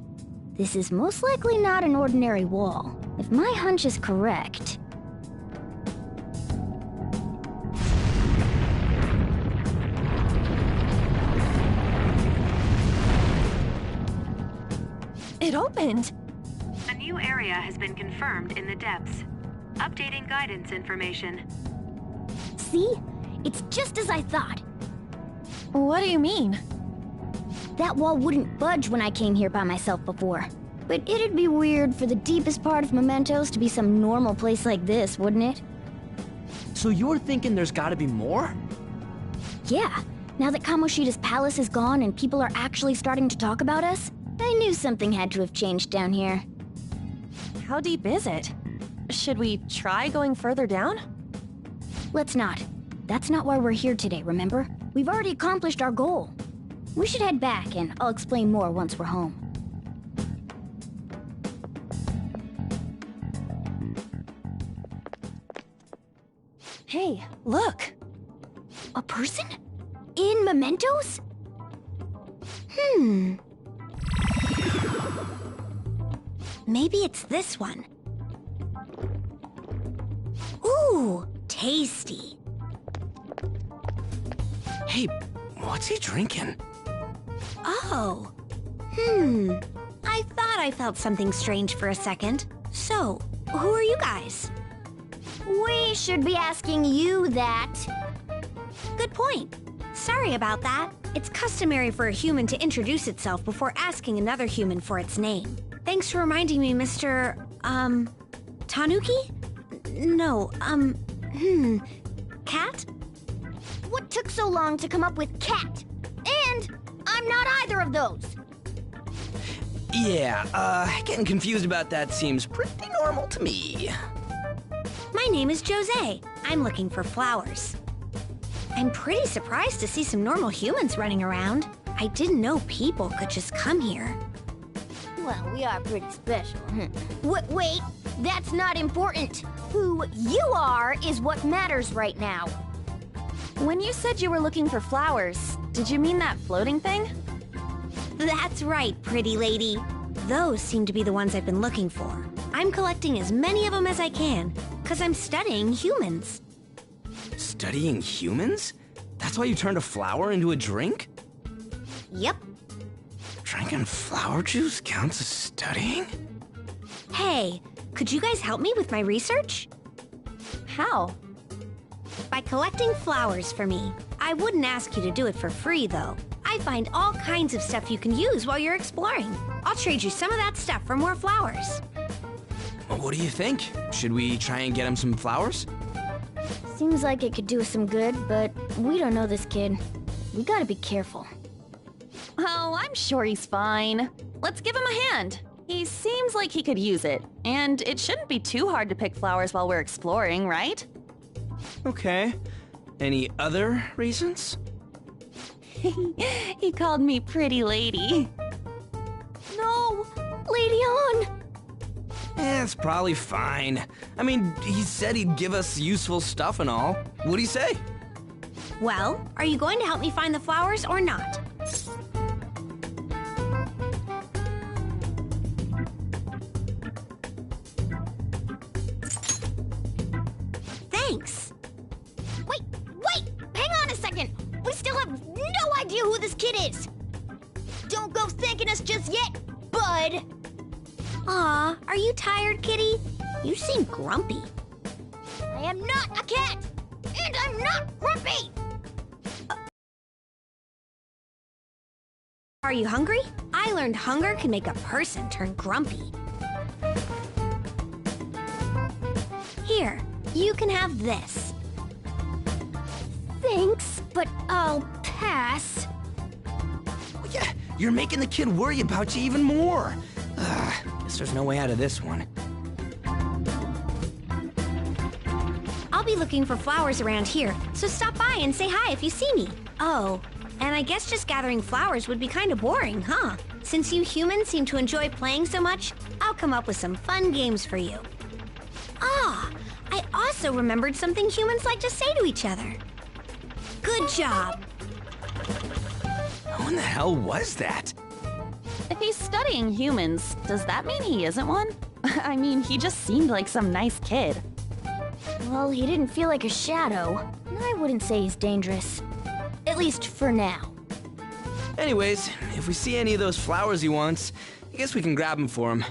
This is most likely not an ordinary wall. If my hunch is correct... It opened! A new area has been confirmed in the depths. Updating guidance information. See? It's just as I thought. What do you mean? That wall wouldn't budge when I came here by myself before. But it'd be weird for the deepest part of Mementos to be some normal place like this, wouldn't it? So you're thinking there's gotta be more? Yeah. Now that Kamoshida's palace is gone and people are actually starting to talk about us, I knew something had to have changed down here. How deep is it? Should we try going further down? Let's not. That's not why we're here today, remember? We've already accomplished our goal. We should head back, and I'll explain more once we're home. Hey, look! A person? In Mementos? Maybe it's this one. Ooh, tasty. Hey, what's he drinking? Oh. I thought I felt something strange for a second. So, who are you guys? We should be asking you that. Good point. Sorry about that. It's customary for a human to introduce itself before asking another human for its name. Thanks for reminding me, Mr. Tanuki? No, Cat? What took so long to come up with cat? And I'm not either of those. Yeah, getting confused about that seems pretty normal to me. My name is Jose. I'm looking for flowers. I'm pretty surprised to see some normal humans running around. I didn't know people could just come here. Well, we are pretty special. Wait, that's not important. Who you are is what matters right now. When you said you were looking for flowers, did you mean that floating thing? That's right, pretty lady. Those seem to be the ones I've been looking for. I'm collecting as many of them as I can, because I'm studying humans. Studying humans? That's why you turned a flower into a drink? Yep. Drinking flower juice counts as studying? Hey, could you guys help me with my research? How? By collecting flowers for me. I wouldn't ask you to do it for free, though. I find all kinds of stuff you can use while you're exploring. I'll trade you some of that stuff for more flowers. Well, what do you think? Should we try and get him some flowers? Seems like it could do us some good, but we don't know this kid. We gotta be careful. Oh, I'm sure he's fine. Let's give him a hand. He seems like he could use it, and it shouldn't be too hard to pick flowers while we're exploring, right? Okay. Any other reasons? He called me pretty lady. No! Lady on! It's probably fine. I mean, he said he'd give us useful stuff and all. What'd he say? Well, are you going to help me find the flowers or not? Thanks. Wait! Hang on a second! We still have no idea who this kid is! Don't go thanking us just yet, bud! Aw, are you tired, kitty? You seem grumpy. I am not a cat! And I'm not grumpy! Are you hungry? I learned hunger can make a person turn grumpy. Here, you can have this. Thanks, but I'll pass. Well, yeah, you're making the kid worry about you even more. Guess there's no way out of this one. I'll be looking for flowers around here, so stop by and say hi if you see me. Oh, and I guess just gathering flowers would be kind of boring, huh? Since you humans seem to enjoy playing so much, I'll come up with some fun games for you. Ah, I also remembered something humans like to say to each other. Good job. Who in the hell was that? If he's studying humans, does that mean he isn't one? I mean, he just seemed like some nice kid. Well, he didn't feel like a shadow. I wouldn't say he's dangerous. At least for now. Anyways, if we see any of those flowers he wants, I guess we can grab them for him.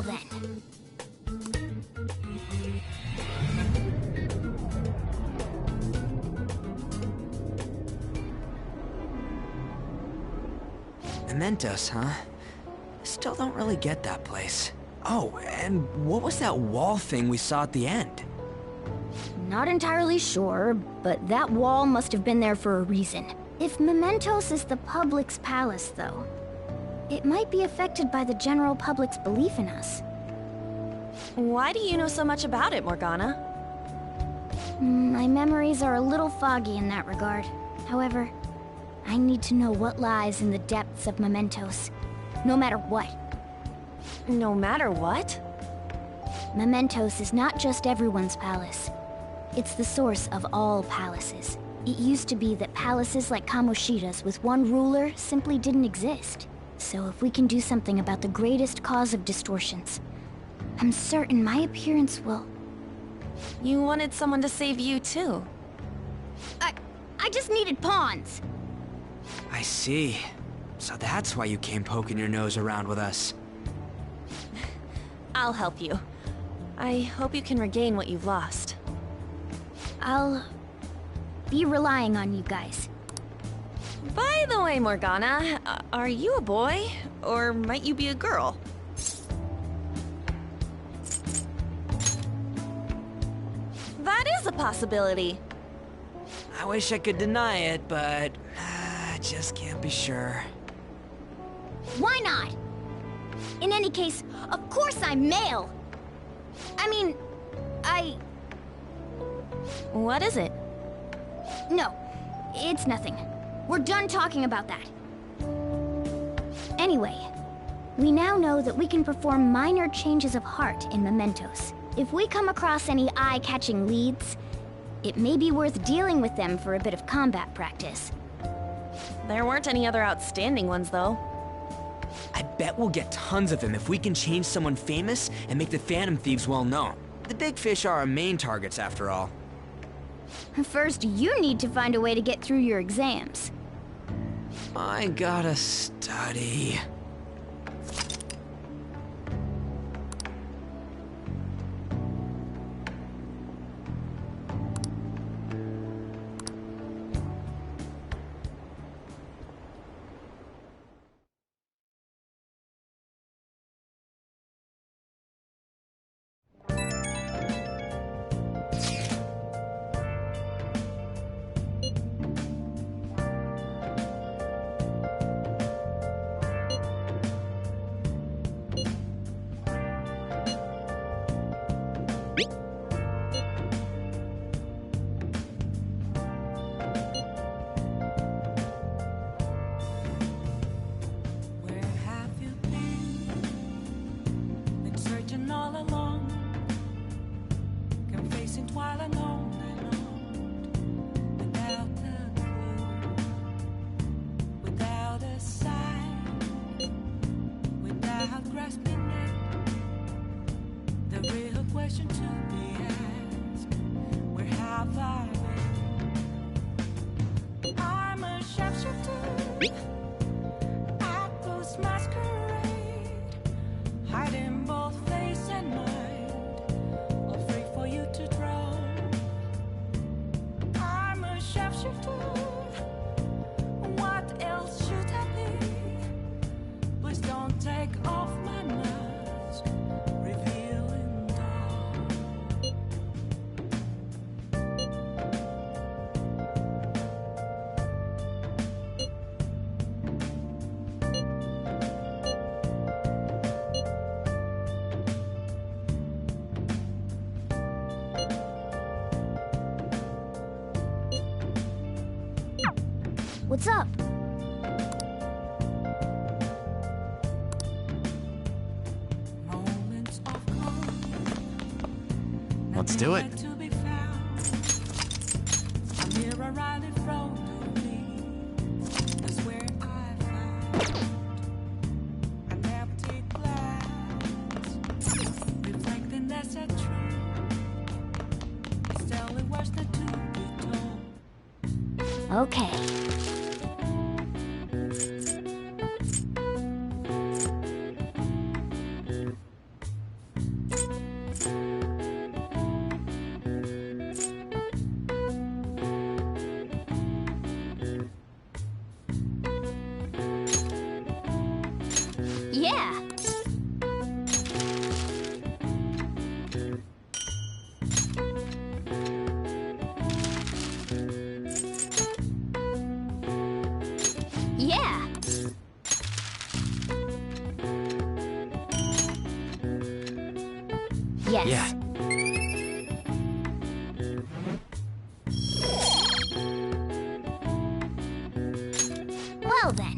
Well then. Mementos, huh? Still don't really get that place. Oh, and what was that wall thing we saw at the end? Not entirely sure, but that wall must have been there for a reason. If Mementos is the public's palace, though, it might be affected by the general public's belief in us. Why do you know so much about it, Morgana? My memories are a little foggy in that regard. However, I need to know what lies in the depths of Mementos, no matter what. No matter what? Mementos is not just everyone's palace. It's the source of all palaces. It used to be that palaces like Kamoshida's with one ruler simply didn't exist. So if we can do something about the greatest cause of distortions, I'm certain my appearance will... You wanted someone to save you too. I just needed pawns. I see. So that's why you came poking your nose around with us. I'll help you. I hope you can regain what you've lost. I'll be relying on you guys. By the way, Morgana, are you a boy? Or might you be a girl? That is a possibility. I wish I could deny it, but I just can't be sure. Why not? In any case, of course I'm male. I mean, What is it? No, it's nothing. We're done talking about that. Anyway, we now know that we can perform minor changes of heart in Mementos. If we come across any eye-catching leads, it may be worth dealing with them for a bit of combat practice. There weren't any other outstanding ones, though. I bet we'll get tons of them if we can change someone famous and make the Phantom Thieves well known. The big fish are our main targets, after all. First, you need to find a way to get through your exams. I gotta study. Where have you been? Been searching all along, confessing while alone and on, without a clue, without a sign, without grasping it. The real question to be asked: where have I been? I'm a sharpshooter. Masquerade, hiding both face and mind, all free for you to draw. I'm a sharpshooter. What else should I be? Please don't take off my mask, revealing dawn. What's up? Moments of calm, Let's do it. to be found. A mirror right in front of me is where I found an empty glass, reflecting that's a truth. It's telling words not to be told. Okay. Yeah. Yes. Yeah. Well then.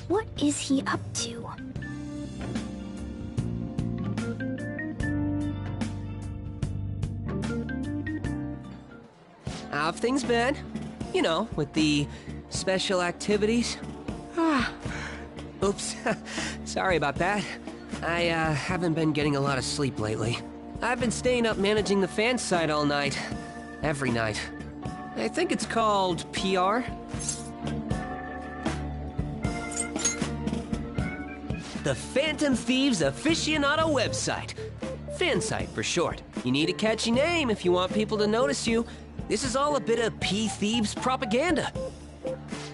What is he up to? How have things been? You know, with the special activities? Oops. Sorry about that. I haven't been getting a lot of sleep lately. I've been staying up managing the fan site all night. Every night. I think it's called PR. The Phantom Thieves Aficionado website. Fan site for short. You need a catchy name if you want people to notice you. This is all a bit of P-Thieves propaganda.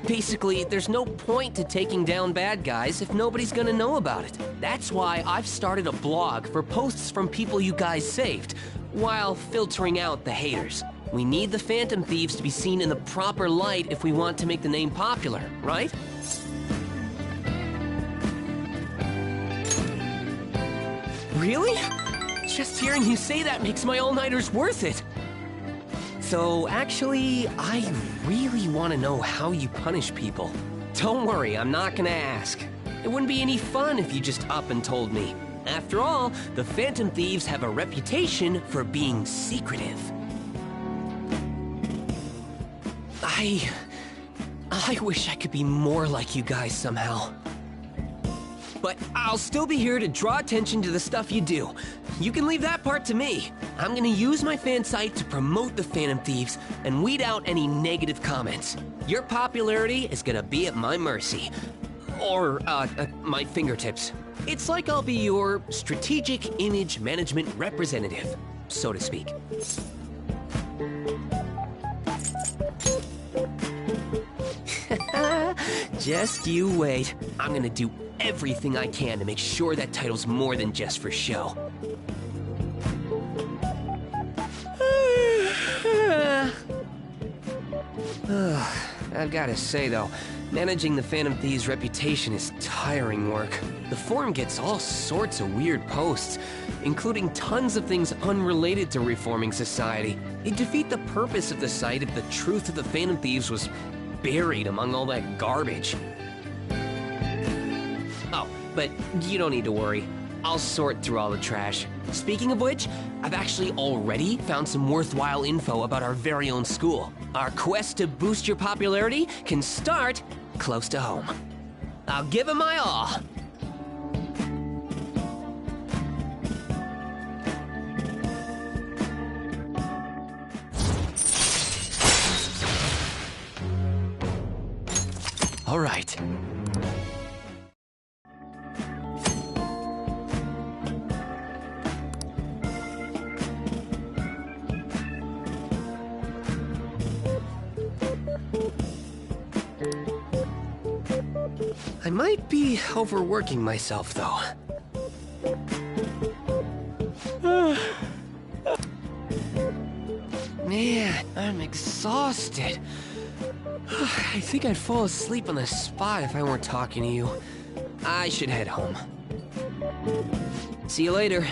Basically, there's no point to taking down bad guys if nobody's gonna know about it. That's why I've started a blog for posts from people you guys saved, while filtering out the haters. We need the Phantom Thieves to be seen in the proper light if we want to make the name popular, right? Really? Just hearing you say that makes my all-nighters worth it. So, actually, I really want to know how you punish people. Don't worry, I'm not gonna ask. It wouldn't be any fun if you just up and told me. After all, the Phantom Thieves have a reputation for being secretive. I wish I could be more like you guys somehow. But I'll still be here to draw attention to the stuff you do. You can leave that part to me. I'm gonna use my fan site to promote the Phantom Thieves and weed out any negative comments. Your popularity is gonna be at my mercy. Or, my fingertips. It's like I'll be your strategic image management representative, so to speak. Just you wait. I'm gonna do everything I can to make sure that title's more than just for show. I've gotta say though, managing the Phantom Thieves' reputation is tiring work. The forum gets all sorts of weird posts, including tons of things unrelated to reforming society. It'd defeat the purpose of the site if the truth of the Phantom Thieves was buried among all that garbage. Oh, but you don't need to worry. I'll sort through all the trash. Speaking of which, I've actually already found some worthwhile info about our very own school. Our quest to boost your popularity can start close to home. I'll give it my all. All right. I might be overworking myself, though. Man, I'm exhausted. I think I'd fall asleep on the spot if I weren't talking to you. I should head home. See you later.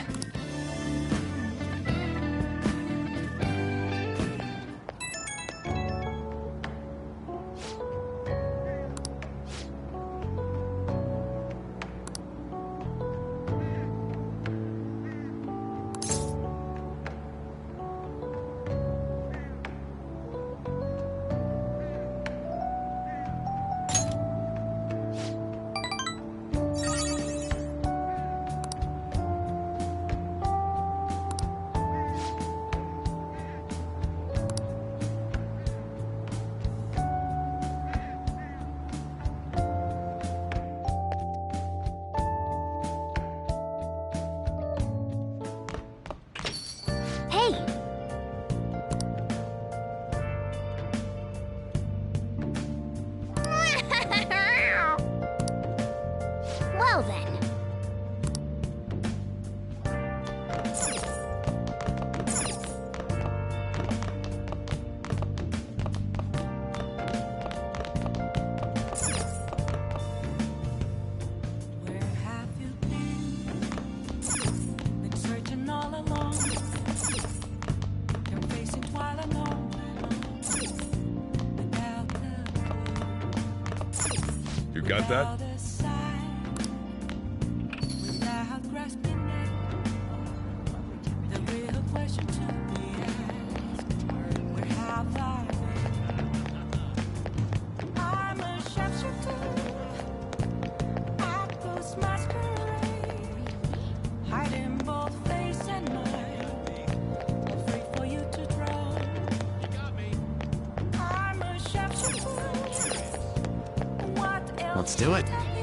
Got that? Without grasping it, the real question to be asked, where have I been? I'm a sharpshooter at those masquerade, hiding both face and mind, afraid for you to draw. I'm a sharpshooter. What else Let's do it. could I